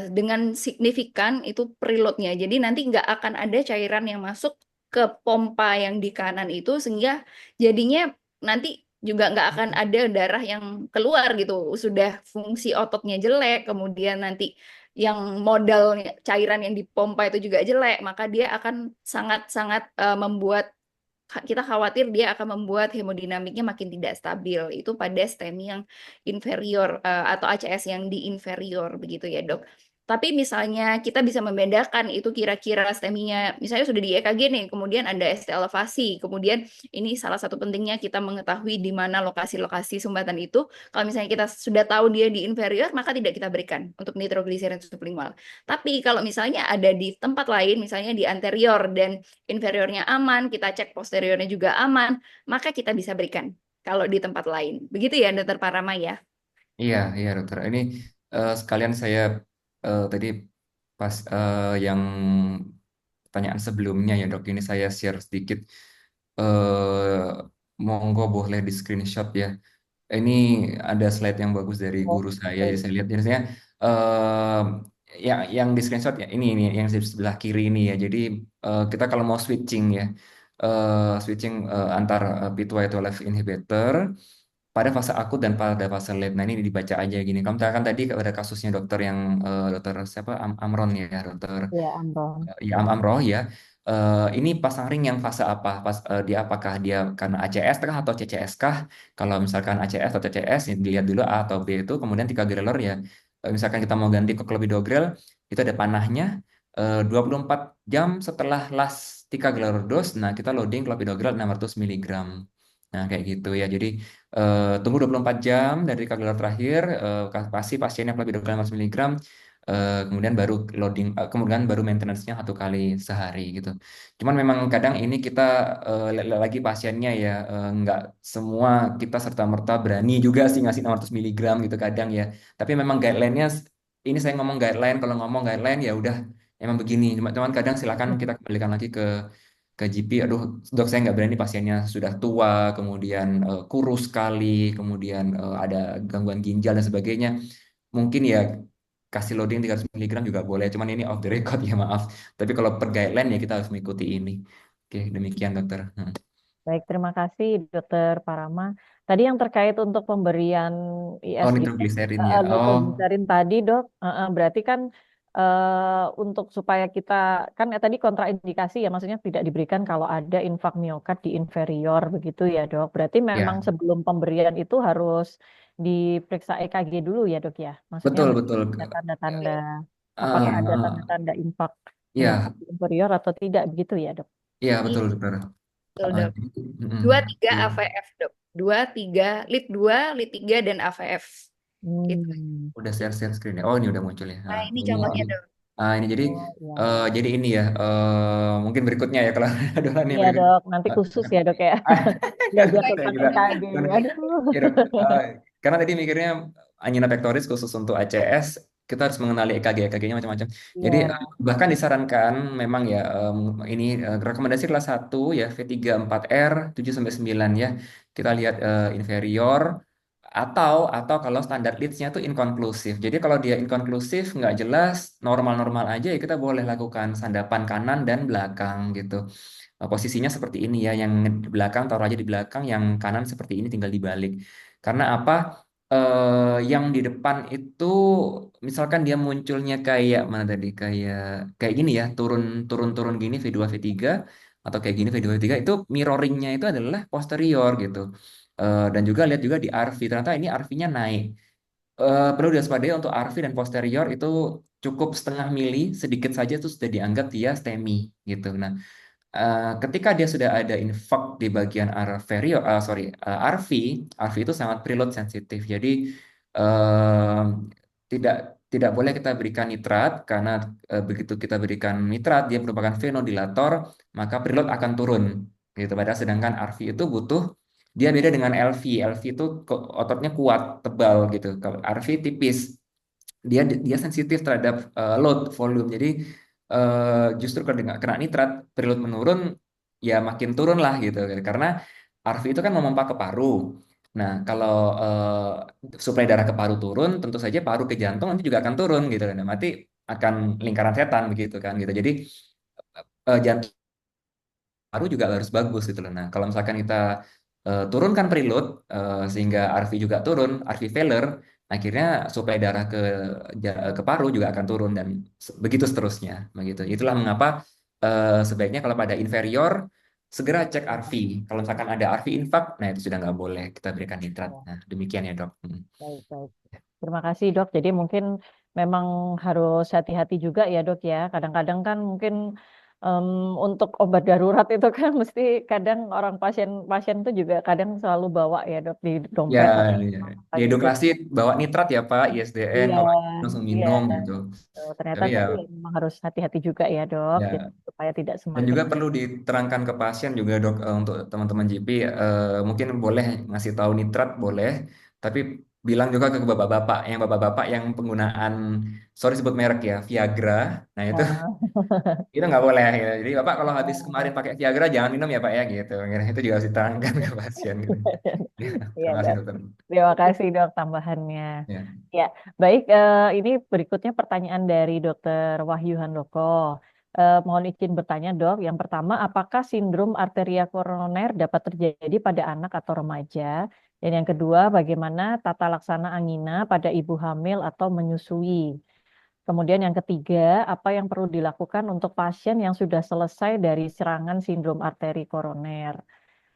dengan signifikan itu preloadnya. Jadi nanti nggak akan ada cairan yang masuk ke pompa yang di kanan itu sehingga jadinya nanti juga nggak akan ada darah yang keluar gitu. Sudah fungsi ototnya jelek, kemudian nanti yang modal cairan yang dipompa itu juga jelek, maka dia akan sangat-sangat membuat kita khawatir dia akan membuat hemodinamiknya makin tidak stabil. Itu pada STEMI yang inferior atau ACS yang di inferior begitu ya, Dok. Tapi misalnya kita bisa membedakan itu kira-kira STEMI-nya, misalnya sudah di EKG nih, kemudian ada ST elevasi, kemudian ini salah satu pentingnya kita mengetahui di mana lokasi-lokasi sumbatan itu. Kalau misalnya kita sudah tahu dia di inferior, maka tidak kita berikan untuk nitrogliserin sublingual. Tapi kalau misalnya ada di tempat lain, misalnya di anterior dan inferiornya aman, kita cek posteriornya juga aman, maka kita bisa berikan kalau di tempat lain. Begitu ya, Dokter Parama ya? Iya, iya dokter. Ini sekalian saya tadi pas yang pertanyaan sebelumnya ya dok, ini saya share sedikit. eh Monggo boleh di screenshot ya. Ini ada slide yang bagus dari Oh, guru saya, baik. jadi saya lihat. Jadi saya yang di screenshot ya ini yang di sebelah kiri ini ya. Jadi kita kalau mau switching ya, switching antar P2Y12 inhibitor pada fase akut dan pada fase late. Nah ini dibaca aja gini. Kamu kan tadi ada kasusnya dokter yang dokter siapa Amron ya, dokter Ya, Ambon. ya Amroh ya. Ini pasang ring yang fase apa? Dia apakah dia karena ACS kah atau CCS kah? Kalau misalkan ACS atau CCS, ya dilihat dulu A atau B itu, kemudian ticagrelor ya. Misalkan kita mau ganti ke clopidogrel, itu ada panahnya 24 jam setelah last ticagrelor dose. Nah, kita loading clopidogrel 600 miligram. Nah, kayak gitu ya. Jadi tunggu 24 jam dari ticagrelor terakhir, kasih pasiennya clopidogrel 600 miligram. Kemudian baru loading, kemudian baru maintenance-nya 1 kali sehari gitu. Cuman memang kadang ini kita lagi pasiennya ya nggak semua kita serta-merta berani juga sih ngasih 600 miligram gitu kadang ya. Tapi memang guideline-nya ini saya ngomong guideline, kalau ngomong guideline ya udah emang begini. Cuman kadang silakan kita kembalikan lagi ke GP. Aduh, dok saya nggak berani pasiennya sudah tua, kemudian kurus sekali, kemudian ada gangguan ginjal dan sebagainya. Mungkin ya kasih loading 300 miligram juga boleh, cuman ini off the record ya maaf. Tapi kalau per guideline ya kita harus mengikuti ini. Oke, demikian dokter. Baik, terima kasih Dokter Parama. Tadi yang terkait untuk pemberian Oh, ISG, nitrogliserin ya. Oh, nitrogliserin tadi dok, berarti kan untuk supaya kita kan tadi kontraindikasi ya, maksudnya tidak diberikan kalau ada infak miokard di inferior begitu ya dok. Berarti memang Ya, sebelum pemberian itu harus diperiksa EKG dulu ya dok ya. Maksudnya betul untuk betul. ada tanda-tanda apakah ada Eh, tanda-tanda infak miokard ya, di inferior atau tidak begitu ya dok. ya Iya, betul dokter. betul, Dok. Jadi, mm, 2, 3 iya. AVF, Dok. 2, 3, lead 2, lead 3 dan AVF. Gitu. Hmm. Udah share screen ya. Oh, ini udah muncul ya. Nah, ini Ini contohnya, jadi, Dok. ini jadi, Oh ya. jadi ini ya. Mungkin berikutnya ya kalau ada nih Iya berikutnya. dok, nanti khusus ya dok ya. Belajar Baik, Saya tentang kira, EKG. Aduh. ya dok, karena tadi mikirnya angina pectoris khusus untuk ACS, kita harus mengenali EKG-nya macam-macam. Jadi Iya. bahkan disarankan memang ya ini rekomendasi kelas 1 ya V34R 7 sampai 9 ya. Kita lihat inferior atau kalau standar leads-nya tuh inkonklusif. Jadi kalau dia inkonklusif nggak jelas normal-normal aja ya kita boleh lakukan sandapan kanan dan belakang gitu. Posisinya seperti ini ya, yang di belakang taruh aja di belakang, yang kanan seperti ini tinggal dibalik. Karena apa? Yang di depan itu misalkan dia munculnya kayak mana tadi, kayak gini ya, turun turun turun gini V2 V3 atau kayak gini V2 V3 itu mirroringnya itu adalah posterior gitu. Dan juga lihat juga di RV, ternyata ini RV-nya naik. Perlu diwaspadai untuk RV dan posterior itu cukup setengah mili, sedikit saja itu sudah dianggap dia STEMI gitu. Nah, ketika dia sudah ada infak di bagian RV, RV itu sangat preload sensitif. Jadi eh, tidak tidak boleh kita berikan nitrat karena begitu kita berikan nitrat dia merupakan vasodilator, maka preload akan turun. Gitu. Padahal sedangkan RV itu butuh dia beda dengan LV. LV itu ototnya kuat, tebal gitu. Kalau RV tipis dia dia sensitif terhadap load volume. Jadi justru kalau nggak kena nitrat, preload menurun, ya makin turun lah gitu. Karena RV itu kan memompa ke paru. Nah, kalau suplai darah ke paru turun, tentu saja paru ke jantung nanti juga akan turun gitu. Dan mati akan lingkaran setan begitu kan gitu. Jadi jantung paru juga harus bagus gitu loh. Nah, kalau misalkan kita turunkan preload sehingga RV juga turun, RV failure, akhirnya suplai darah ke paru juga akan turun dan begitu seterusnya, begitu. Itulah mengapa sebaiknya kalau pada inferior segera cek RV. Kalau misalkan ada RV infak, nah itu sudah nggak boleh kita berikan nitrat. Ya, Nah, demikian ya dok. baik, baik. Terima kasih dok. Jadi mungkin memang harus hati-hati juga ya dok ya. Kadang-kadang kan mungkin em, untuk obat darurat itu kan mesti kadang orang pasien tuh juga kadang selalu bawa ya dok di Ya, dompet atau ya. apa gitu. Diedukasi bawa nitrat ya Pak, ISDN Iya, kalau langsung iya. minum gitu. Ternyata Tapi ya, tadi memang harus hati-hati juga ya dok, jadi ya. supaya tidak Dan semakin. juga perlu diterangkan ke pasien juga dok, untuk teman-teman GP mungkin boleh ngasih tahu nitrat boleh, tapi bilang juga ke bapak-bapak yang penggunaan, sorry sebut merek ya, Viagra. Nah itu Nah, itu nggak boleh ya. Jadi bapak kalau habis kemarin pakai Viagra jangan minum ya pak ya gitu. Itu juga harus diterangkan ke pasien gitu. Ya, iya terima kasih dok. dokter. Terima kasih dok tambahannya. Ya. Ya, baik. Ini berikutnya pertanyaan dari Dokter Wahyu Handoko. Mohon izin bertanya, Dok. Yang pertama, apakah sindrom arteria koroner dapat terjadi pada anak atau remaja? Dan yang kedua, bagaimana tata laksana angina pada ibu hamil atau menyusui? Kemudian yang ketiga, apa yang perlu dilakukan untuk pasien yang sudah selesai dari serangan sindrom arteri koroner?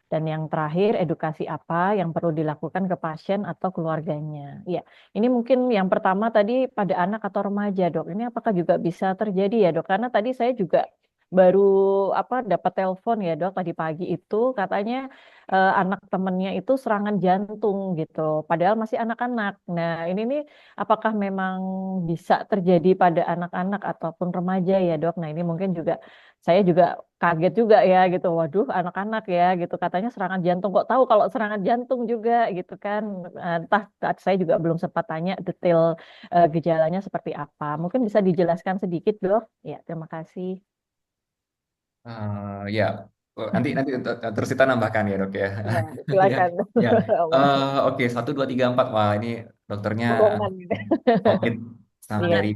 Dan yang terakhir, edukasi apa yang perlu dilakukan ke pasien atau keluarganya? Ya, ini mungkin yang pertama tadi pada anak atau remaja, dok. Ini apakah juga bisa terjadi ya, dok? Karena tadi saya juga baru dapat telepon ya, dok. Tadi pagi itu katanya anak temennya itu serangan jantung gitu. Padahal masih anak-anak. Nah, ini nih apakah memang bisa terjadi pada anak-anak ataupun remaja ya, dok? Nah, ini mungkin juga saya juga kaget juga ya gitu. Waduh, anak-anak ya gitu. Katanya serangan jantung. Kok tahu kalau serangan jantung juga gitu kan. Entah saya juga belum sempat tanya detail gejalanya seperti apa. Mungkin bisa dijelaskan sedikit, Dok? Ya, terima kasih. Ya, oh, nanti nanti terus kita nambahkan ya dok ya. Ya, Ya, silakan. ya. Oke, 1, 2, 3, 4. Wah, ini dokternya Bohongan gitu. komplit sama Iya.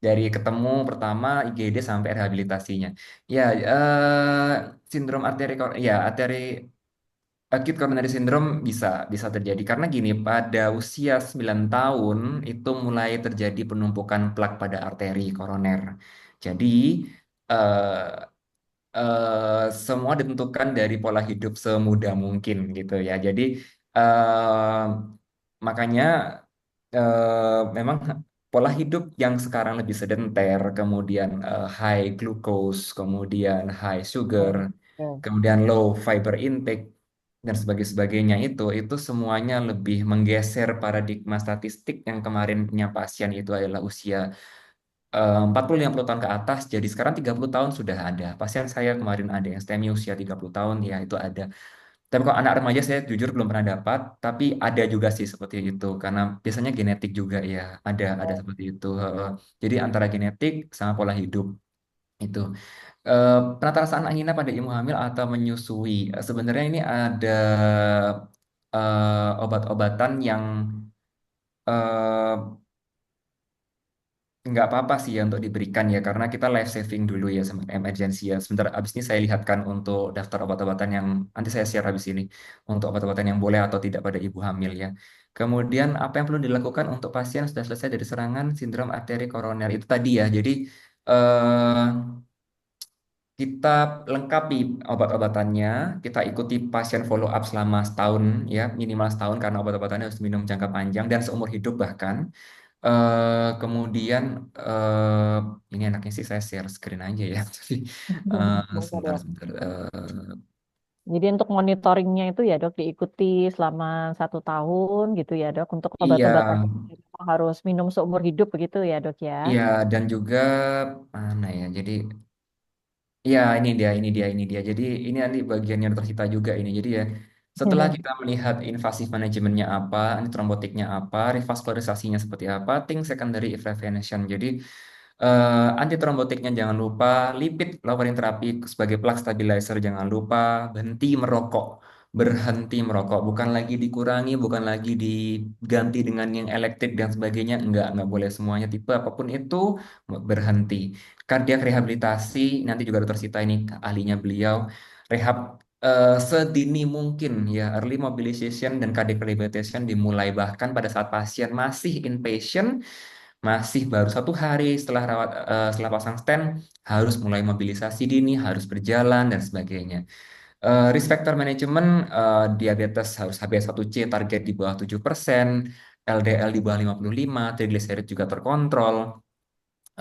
dari ketemu pertama IGD sampai rehabilitasinya. Ya, sindrom arteri acute coronary syndrome bisa terjadi karena gini, pada usia 9 tahun itu mulai terjadi penumpukan plak pada arteri koroner. Jadi eh, semua ditentukan dari pola hidup semuda mungkin gitu ya. Jadi eh, makanya memang pola hidup yang sekarang lebih sedenter, kemudian high glucose, kemudian high sugar, Oke, oke. kemudian low fiber intake dan sebagainya itu semuanya lebih menggeser paradigma statistik yang kemarin punya pasien itu adalah usia 40-50 tahun ke atas, jadi sekarang 30 tahun sudah ada. Pasien saya kemarin ada yang STEMI usia 30 tahun, ya itu ada. Tapi kalau anak remaja saya jujur belum pernah dapat, tapi ada juga sih seperti itu. Karena biasanya genetik juga ya, ada seperti itu. Jadi antara genetik sama pola hidup itu. Penata rasaan angina pada ibu hamil atau menyusui. Sebenarnya ini ada obat-obatan yang eh, nggak apa-apa sih ya untuk diberikan ya karena kita life saving dulu ya sama emergency ya. Sebentar abis ini saya lihatkan untuk daftar obat-obatan yang nanti saya share habis ini untuk obat-obatan yang boleh atau tidak pada ibu hamil ya. Kemudian apa yang perlu dilakukan untuk pasien sudah selesai dari serangan sindrom arteri koroner itu tadi ya. Jadi eh, kita lengkapi obat-obatannya, kita ikuti pasien follow up selama setahun ya minimal setahun karena obat-obatannya harus diminum jangka panjang dan seumur hidup bahkan. Kemudian ini enaknya sih saya share screen aja ya. Jadi Boleh, sebentar dok. sebentar. Jadi untuk monitoringnya itu ya dok diikuti selama 1 tahun gitu ya dok. Untuk Iya, obat-obatan harus minum seumur hidup begitu ya dok ya. iya dan juga mana ya. Jadi ya ini dia. Jadi ini nanti bagian yang tersita juga ini. Jadi ya setelah kita melihat invasif manajemennya apa, antitrombotiknya apa, revaskularisasinya seperti apa, think secondary prevention. Jadi antitrombotiknya jangan lupa, lipid lowering terapi sebagai plak stabilizer jangan lupa, berhenti merokok, bukan lagi dikurangi, bukan lagi diganti dengan yang elektrik dan sebagainya, enggak boleh semuanya tipe apapun itu berhenti. Kardiak rehabilitasi nanti juga dokter Sita ini ahlinya beliau, rehab sedini mungkin ya, early mobilization dan cardiac rehabilitation dimulai bahkan pada saat pasien masih inpatient masih baru 1 hari setelah pasang stent harus mulai mobilisasi dini, harus berjalan dan sebagainya. Risk factor management diabetes harus HbA1c target di bawah 7%, LDL di bawah 55, triglycerid juga terkontrol.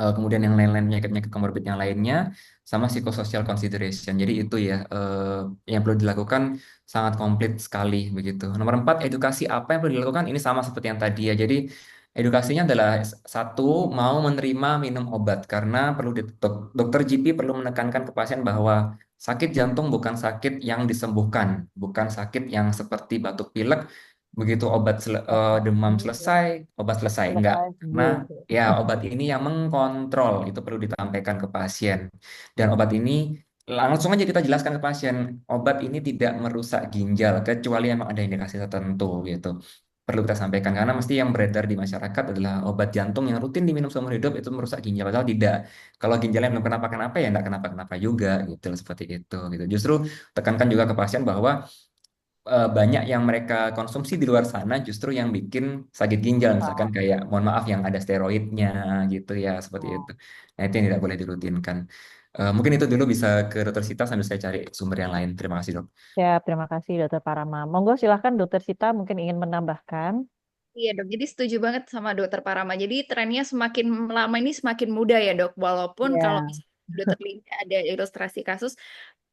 Kemudian yang lain-lain penyakit-penyakit komorbid yang lainnya sama psychosocial consideration. Jadi itu ya yang perlu dilakukan sangat komplit sekali begitu. Nomor 4, edukasi apa yang perlu dilakukan ini sama seperti yang tadi ya. Jadi edukasinya adalah satu, mau menerima minum obat karena dokter GP perlu menekankan ke pasien bahwa sakit jantung bukan sakit yang disembuhkan, bukan sakit yang seperti batuk pilek begitu demam selesai, obat selesai. Enggak, Selesai karena sembuh. ya, obat ini yang mengkontrol, itu perlu disampaikan ke pasien. Dan obat ini, langsung aja kita jelaskan ke pasien, obat ini tidak merusak ginjal, kecuali memang ada indikasi tertentu gitu. Perlu kita sampaikan, karena mesti yang beredar di masyarakat adalah obat jantung yang rutin diminum seumur hidup itu merusak ginjal. Padahal tidak. Kalau ginjalnya belum kenapa-kenapa, ya enggak kenapa-kenapa juga gitu, seperti itu gitu. Justru tekankan juga ke pasien bahwa banyak yang mereka konsumsi di luar sana justru yang bikin sakit ginjal misalkan Ah, kayak mohon maaf yang ada steroidnya gitu ya seperti itu. ah. Nah itu yang tidak boleh dirutinkan. Mungkin itu dulu bisa ke Dokter Sita sambil saya cari sumber yang lain. Terima kasih dok. Siap, terima kasih Dokter Parama. Monggo silahkan Dokter Sita mungkin ingin menambahkan. Iya dok, jadi setuju banget sama dokter Parama. Jadi trennya semakin lama ini semakin mudah ya dok. Walaupun kalau Ya, misalnya dokter Lina ada ilustrasi kasus,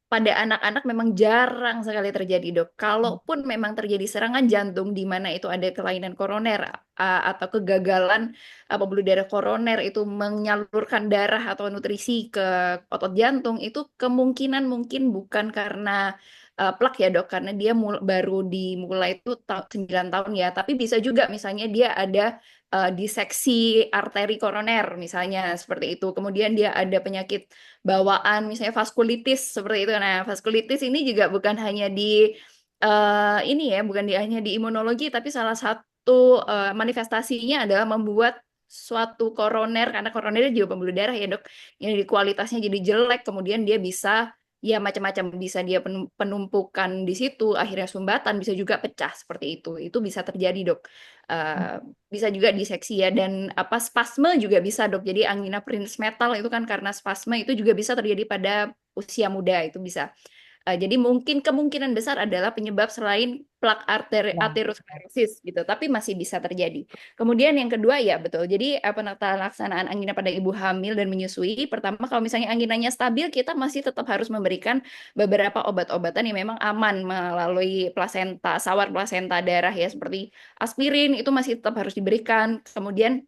pada anak-anak memang jarang sekali terjadi dok. Kalaupun memang terjadi serangan jantung di mana itu ada kelainan koroner atau kegagalan pembuluh darah koroner itu menyalurkan darah atau nutrisi ke otot jantung, itu kemungkinan mungkin bukan karena plak ya dok, karena dia baru dimulai itu 9 tahun ya. Tapi bisa juga misalnya dia ada diseksi arteri koroner misalnya seperti itu. Kemudian dia ada penyakit bawaan misalnya vaskulitis seperti itu. Nah, vaskulitis ini juga bukan hanya di ini ya, bukan hanya di imunologi tapi salah satu manifestasinya adalah membuat suatu koroner karena koroner juga pembuluh darah ya, Dok. Yang di kualitasnya jadi jelek kemudian dia bisa ya macam-macam, bisa dia penumpukan di situ, akhirnya sumbatan, bisa juga pecah seperti itu bisa terjadi dok. Bisa juga diseksi ya, dan apa spasme juga bisa dok, jadi angina perintis metal itu kan karena spasme itu juga bisa terjadi pada usia muda, itu bisa. Jadi mungkin kemungkinan besar adalah penyebab selain plak Ya. aterosklerosis gitu, tapi masih bisa terjadi. Kemudian yang kedua ya betul. Jadi pelaksanaan angina pada ibu hamil dan menyusui, pertama kalau misalnya anginanya stabil, kita masih tetap harus memberikan beberapa obat-obatan yang memang aman melalui plasenta, sawar plasenta darah ya, seperti aspirin itu masih tetap harus diberikan. Kemudian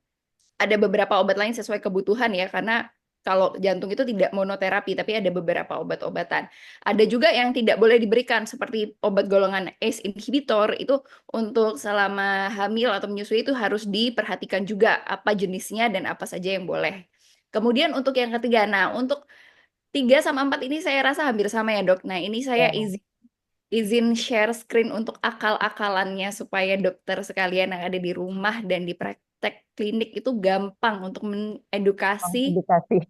ada beberapa obat lain sesuai kebutuhan ya, karena kalau jantung itu tidak monoterapi, tapi ada beberapa obat-obatan. Ada juga yang tidak boleh diberikan, seperti obat golongan ACE inhibitor, itu untuk selama hamil atau menyusui itu harus diperhatikan juga apa jenisnya dan apa saja yang boleh. Kemudian untuk yang ketiga, nah untuk 3 sama 4 ini saya rasa hampir sama ya dok. Nah ini saya Ya. izin share screen untuk akal-akalannya supaya dokter sekalian yang ada di rumah dan di praktek klinik itu gampang untuk mengedukasi. Edukasi.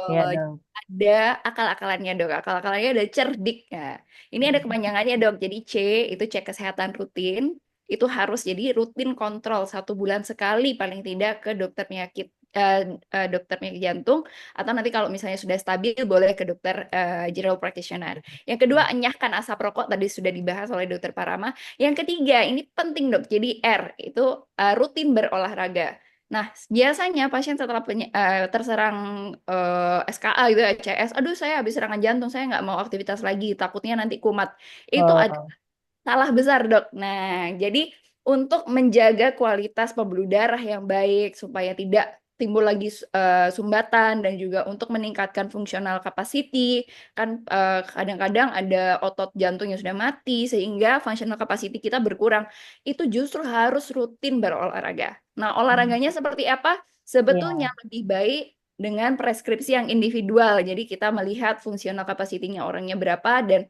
Ya Oh, dong. ada akal-akalannya dok. Akal-akalannya ada cerdik. Nah, ini ada kepanjangannya dok. Jadi C itu cek kesehatan rutin. Itu harus jadi rutin kontrol 1 bulan sekali paling tidak ke dokter penyakit dokter penyakit jantung, atau nanti kalau misalnya sudah stabil boleh ke dokter general practitioner. Yang kedua, enyahkan asap rokok, tadi sudah dibahas oleh dokter Parama. Yang ketiga, ini penting dok. Jadi R itu rutin berolahraga. Nah, biasanya pasien setelah terserang SKA gitu, CS, aduh saya habis serangan jantung, saya nggak mau aktivitas lagi, takutnya nanti kumat. Itu ada Oh, salah besar, Dok. Nah, jadi untuk menjaga kualitas pembuluh darah yang baik supaya tidak timbul lagi sumbatan dan juga untuk meningkatkan fungsional capacity, kan kadang-kadang ada otot jantung yang sudah mati sehingga functional capacity kita berkurang. Itu justru harus rutin berolahraga. Nah, olahraganya seperti apa? Sebetulnya ya. lebih baik dengan preskripsi yang individual. Jadi kita melihat fungsional capacity-nya orangnya berapa dan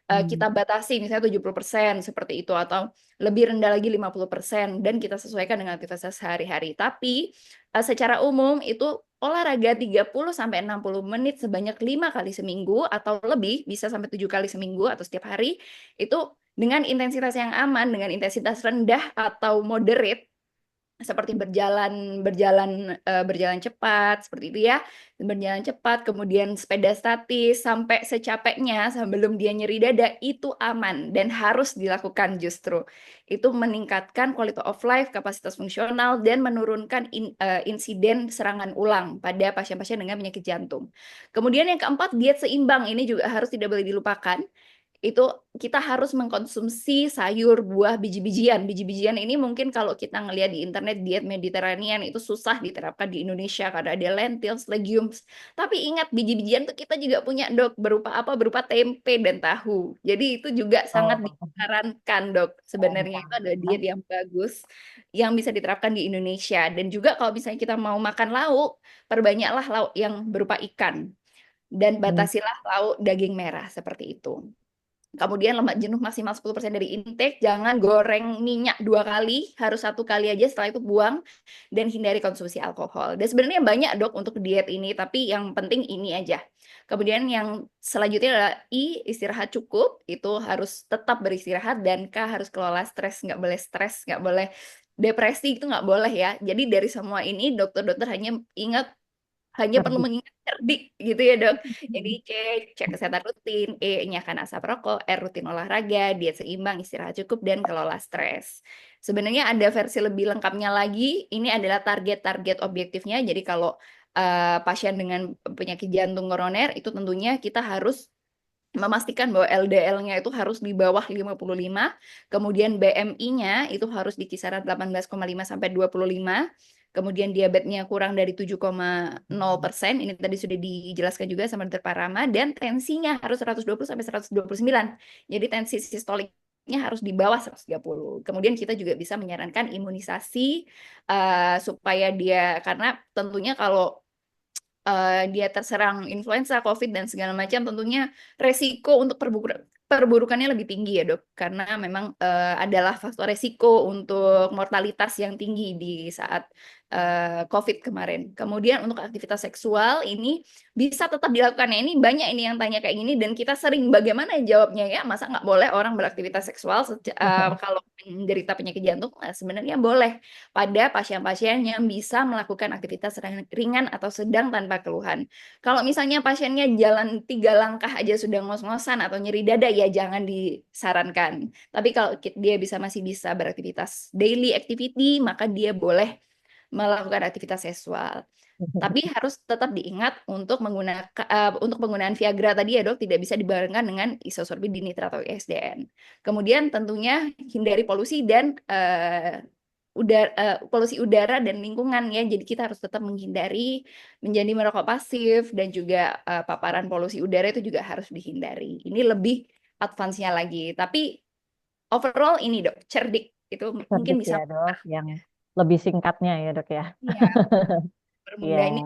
kita batasi misalnya 70% seperti itu, atau lebih rendah lagi 50%, dan kita sesuaikan dengan aktivitas sehari-hari. Tapi secara umum itu olahraga 30 sampai 60 menit sebanyak 5 kali seminggu atau lebih, bisa sampai 7 kali seminggu atau setiap hari, itu dengan intensitas yang aman, dengan intensitas rendah atau moderate, seperti berjalan cepat seperti itu ya, berjalan cepat, kemudian sepeda statis sampai secapeknya sebelum dia nyeri dada, itu aman dan harus dilakukan. Justru itu meningkatkan quality of life, kapasitas fungsional, dan menurunkan insiden serangan ulang pada pasien-pasien dengan penyakit jantung. Kemudian yang keempat, diet seimbang ini juga harus tidak boleh dilupakan. Itu kita harus mengkonsumsi sayur, buah, biji-bijian. Biji-bijian ini mungkin kalau kita ngelihat di internet diet Mediterranean itu susah diterapkan di Indonesia karena ada lentils, legumes. Tapi ingat, biji-bijian tuh kita juga punya dok, berupa apa? Berupa tempe dan tahu. Jadi itu juga sangat Oh, disarankan dok. Sebenarnya itu ada diet yang bagus yang bisa diterapkan di Indonesia. Dan juga kalau misalnya kita mau makan lauk, perbanyaklah lauk yang berupa ikan. Dan batasilah lauk daging merah seperti itu. Kemudian lemak jenuh maksimal 10% dari intake, jangan goreng minyak 2 kali, harus 1 kali aja, setelah itu buang, dan hindari konsumsi alkohol. Dan sebenarnya banyak dok untuk diet ini, tapi yang penting ini aja. Kemudian yang selanjutnya adalah I, istirahat cukup, itu harus tetap beristirahat, dan K, harus kelola stres, nggak boleh depresi, itu nggak boleh ya. Jadi dari semua ini dokter-dokter hanya perlu cerdik. mengingat cerdik gitu ya dok. Jadi C, cek kesehatan rutin, E, nyahkan asap rokok, R, rutin olahraga, diet seimbang, istirahat cukup, dan kelola stres. Sebenarnya ada versi lebih lengkapnya lagi, ini adalah target-target objektifnya. Jadi kalau pasien dengan penyakit jantung koroner, itu tentunya kita harus memastikan bahwa LDL-nya itu harus di bawah 55, kemudian BMI-nya itu harus di kisaran 18,5 sampai 25, kemudian diabetesnya kurang dari 7,0%, ini tadi sudah dijelaskan juga sama Dr. Parama, dan tensinya harus 120 sampai 129. Jadi tensi sistoliknya harus di bawah 130. Kemudian kita juga bisa menyarankan imunisasi supaya dia, karena tentunya kalau dia terserang influenza, COVID, dan segala macam, tentunya resiko untuk perburukannya lebih tinggi ya dok, karena memang adalah faktor resiko untuk mortalitas yang tinggi di saat COVID kemarin. Kemudian untuk aktivitas seksual ini bisa tetap dilakukan. Nah, ini banyak ini yang tanya kayak gini dan kita sering bagaimana jawabnya ya, masa nggak boleh orang beraktivitas seksual kalau menderita penyakit jantung? Nah, sebenarnya boleh pada pasien-pasien yang bisa melakukan aktivitas ringan atau sedang tanpa keluhan. Kalau misalnya pasiennya jalan 3 langkah aja sudah ngos-ngosan atau nyeri dada, ya jangan disarankan. Tapi kalau dia masih bisa beraktivitas daily activity, maka dia boleh melakukan aktivitas seksual. Tapi harus tetap diingat untuk untuk penggunaan Viagra tadi ya dok, tidak bisa dibarengkan dengan isosorbit dinitrat atau ISDN. Kemudian tentunya hindari polusi dan polusi udara dan lingkungan ya. Jadi kita harus tetap menghindari menjadi merokok pasif dan juga paparan polusi udara itu juga harus dihindari. Ini lebih advance-nya lagi. Tapi overall ini dok, cerdik itu mungkin Cerdik bisa ya dok, yang lebih singkatnya ya dok ya. ya, Iya, permudah ini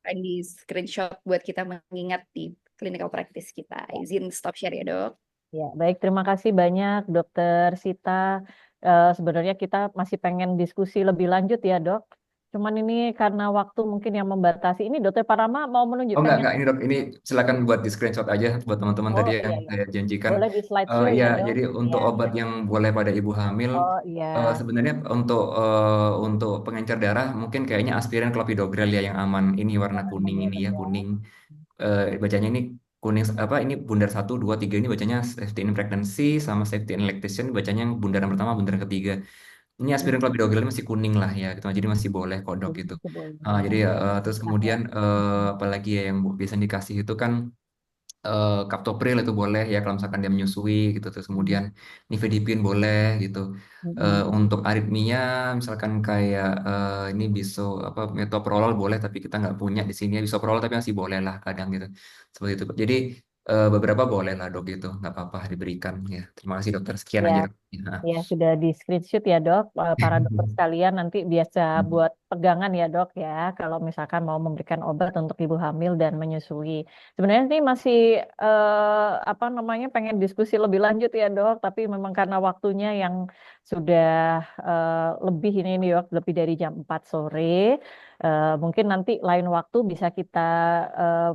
akan di screenshot buat kita mengingat di clinical practice kita. Izin stop share ya dok. ya baik. Terima kasih banyak Dokter Sita. Sebenarnya kita masih pengen diskusi lebih lanjut ya dok. Cuman ini karena waktu mungkin yang membatasi. Ini Dokter Parama mau Oh menunjukkan yang... enggak, ini dok, ini silakan buat di screenshot aja buat teman-teman Oh tadi iya, yang iya. saya janjikan. Boleh di slideshow Ya, ya dok. jadi untuk Iya, obat iya. yang boleh pada ibu hamil, Oh iya. sebenarnya untuk pengencer darah mungkin kayaknya aspirin clopidogrel ya yang aman. Ini warna Yang kuning aman ini ya ya, dok ya. kuning. Bacanya ini kuning apa? Ini bundar 1, 2, 3 ini bacanya safety in pregnancy sama safety in lactation bacanya yang bundaran pertama, bundaran ketiga. Ini aspirin Hmm, clopidogrel masih kuning lah ya, gitu. Jadi masih boleh kok dok gitu. itu boleh Jadi ya. terus Nah, ya. kemudian apalagi ya yang biasa dikasih itu kan kaptopril itu boleh ya kalau misalkan dia menyusui gitu. Terus Hmm, kemudian nifedipin boleh gitu. hmm, Untuk aritmia misalkan kayak ini apa metoprolol boleh tapi kita nggak punya di sini ya bisoprolol tapi masih boleh lah kadang gitu seperti itu. Jadi beberapa boleh lah dok gitu nggak apa-apa diberikan ya. Terima kasih dokter, sekian Ya. aja dok. Ya. Ya, sudah di screenshot ya dok. Para dokter sekalian nanti biasa buat pegangan ya dok ya. Kalau misalkan mau memberikan obat untuk ibu hamil dan menyusui. Sebenarnya sih masih apa namanya pengen diskusi lebih lanjut ya dok. Tapi memang karena waktunya yang sudah lebih ini nih dok, lebih dari jam 4 sore. Mungkin nanti lain waktu bisa kita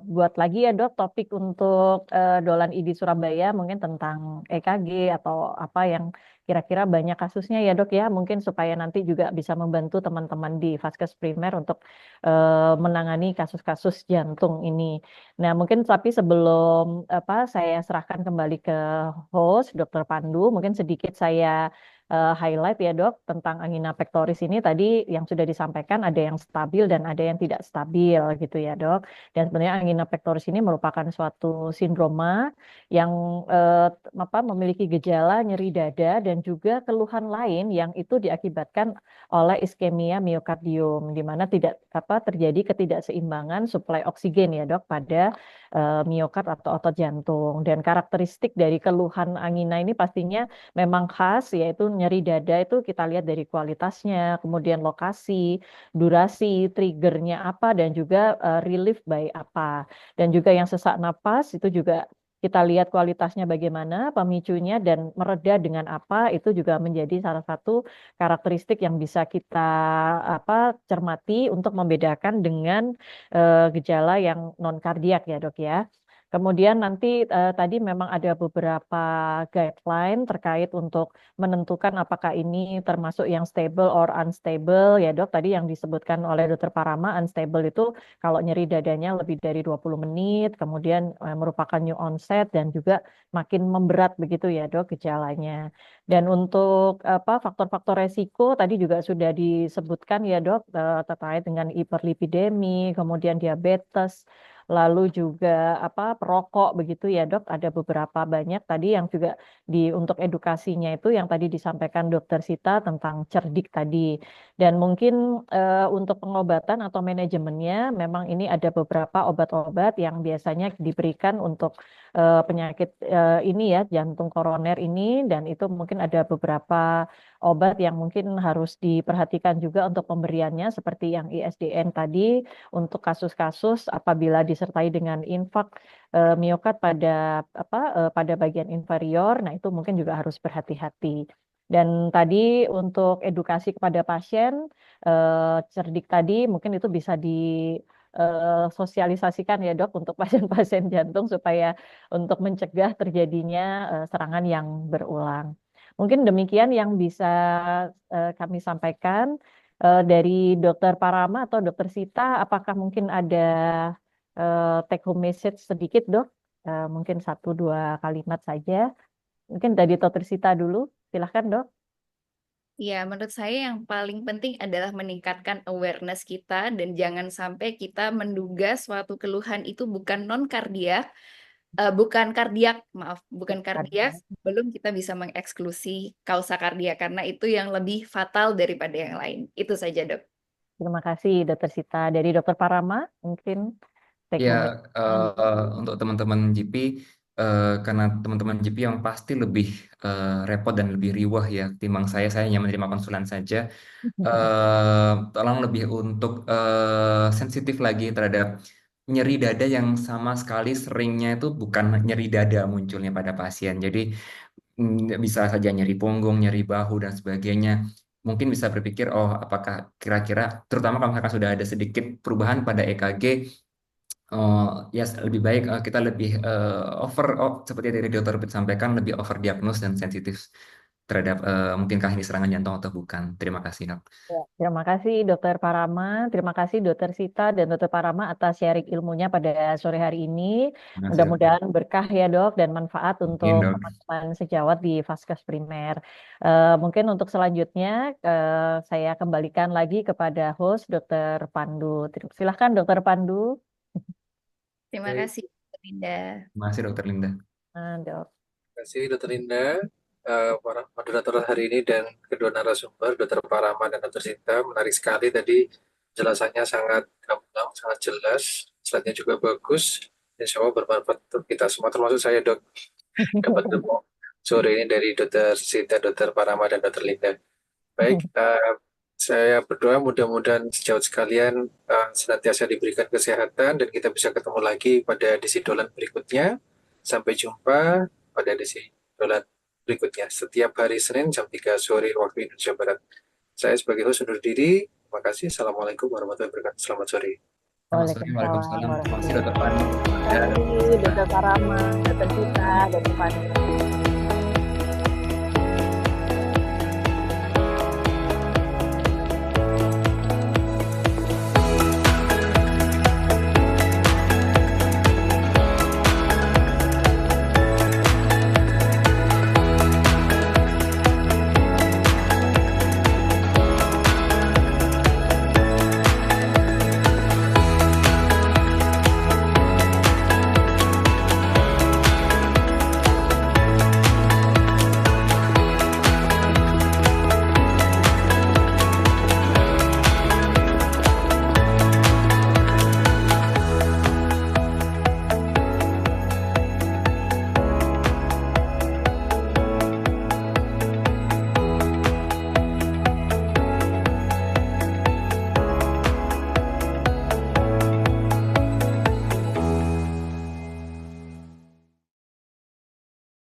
buat lagi ya dok topik untuk Dolan ID Surabaya mungkin tentang EKG atau apa yang kira-kira banyak kasusnya ya dok ya, mungkin supaya nanti juga bisa membantu teman-teman di Vaskes Primer untuk menangani kasus-kasus jantung ini. Nah mungkin tapi sebelum apa saya serahkan kembali ke host Dr. Pandu, mungkin sedikit saya highlight ya dok tentang angina pectoris ini tadi yang sudah disampaikan ada yang stabil dan ada yang tidak stabil gitu ya dok. Dan sebenarnya angina pectoris ini merupakan suatu sindroma yang memiliki gejala nyeri dada dan juga keluhan lain yang itu diakibatkan oleh iskemia miokardium di mana tidak terjadi ketidakseimbangan suplai oksigen ya dok pada miokard atau otot jantung dan karakteristik dari keluhan angina ini pastinya memang khas yaitu nyeri dada itu kita lihat dari kualitasnya kemudian lokasi durasi triggernya apa dan juga relief by apa dan juga yang sesak napas itu juga kita lihat kualitasnya bagaimana, pemicunya dan mereda dengan apa itu juga menjadi salah satu karakteristik yang bisa kita cermati untuk membedakan dengan gejala yang non kardiak ya, Dok ya. Kemudian nanti tadi memang ada beberapa guideline terkait untuk menentukan apakah ini termasuk yang stable or unstable ya dok. Tadi yang disebutkan oleh Dokter Parama unstable itu kalau nyeri dadanya lebih dari 20 menit, kemudian merupakan new onset dan juga makin memberat begitu ya dok gejalanya. Dan untuk faktor-faktor resiko tadi juga sudah disebutkan ya dok terkait dengan hiperlipidemi, kemudian diabetes, lalu juga perokok begitu ya dok. Ada beberapa banyak tadi yang juga untuk edukasinya itu yang tadi disampaikan Dokter Sita tentang cerdik tadi. Dan mungkin untuk pengobatan atau manajemennya memang ini ada beberapa obat-obat yang biasanya diberikan untuk penyakit ini ya jantung koroner ini dan itu mungkin ada beberapa obat yang mungkin harus diperhatikan juga untuk pemberiannya seperti yang ISDN tadi untuk kasus-kasus apabila disertai dengan infak miokard pada bagian inferior. Nah, itu mungkin juga harus berhati-hati. Dan tadi untuk edukasi kepada pasien cerdik tadi mungkin itu bisa sosialisasikan ya dok untuk pasien-pasien jantung supaya untuk mencegah terjadinya serangan yang berulang. Mungkin demikian yang bisa kami sampaikan. Dari Dokter Parama atau Dokter Sita, apakah mungkin ada take home message sedikit dok? Mungkin 1-2 kalimat saja. Mungkin dari Dokter Sita dulu, silahkan dok. Ya, menurut saya yang paling penting adalah meningkatkan awareness kita dan jangan sampai kita menduga suatu keluhan itu bukan non-kardiak, bukan kardiak sebelum kita bisa mengeksklusi kausa kardiak karena itu yang lebih fatal daripada yang lain. Itu saja, Dok. Terima kasih Dokter Sita. Dari Dokter Parama, mungkin take home Ya, untuk teman-teman GP, karena teman-teman GP yang pasti lebih repot dan lebih riwah ya, timbang saya hanya menerima konsulan saja. Tolong lebih untuk sensitif lagi terhadap nyeri dada yang sama sekali seringnya itu bukan nyeri dada munculnya pada pasien. Jadi bisa saja nyeri punggung, nyeri bahu dan sebagainya. Mungkin bisa berpikir, oh apakah kira-kira, terutama kalau misalkan sudah ada sedikit perubahan pada EKG, ya lebih baik kita lebih seperti dari Dr. Pit sampaikan, lebih over diagnose dan sensitif terhadap mungkinkah ini serangan jantung atau bukan. Terima kasih, Dok. Ya, terima kasih Dokter Parama, terima kasih Dokter Sita dan Dokter Parama atas sharing ilmunya pada sore hari ini. Terima kasih, Dok. Mudah-mudahan berkah ya dok dan manfaat Amin, untuk Dok. teman-teman sejawat di Vaskes Primer. Mungkin untuk selanjutnya saya kembalikan lagi kepada host Dokter Pandu. Silahkan Dokter Pandu. Terima Baik. kasih, Dr. Linda. Terima kasih, Dokter Linda. Dok. Terima kasih Dr. Linda, para moderator hari ini dan kedua narasumber, Dr. Parama dan Dr. Sinta. Menarik sekali tadi, jelasannya sangat gamblang, sangat jelas, slide-nya juga bagus. Insya Allah bermanfaat untuk kita semua, termasuk saya dok. Dapat ilmu sore ini dari Dr. Sinta, Dr. Parama, dan Dr. Linda. Baik, saya berdoa mudah-mudahan sejawat sekalian senantiasa diberikan kesehatan dan kita bisa ketemu lagi pada edisi dolan berikutnya. Sampai jumpa pada edisi dolan berikutnya setiap hari Senin jam 3 sore waktu Indonesia Barat. Saya sebagai host undur diri. Terima kasih. Assalamualaikum warahmatullahi wabarakatuh. Selamat sore. Waalaikumsalam. Terima kasih, Dokter Pandu. Terima kasih Dokter Parama, Dokter Sita, dan Pak.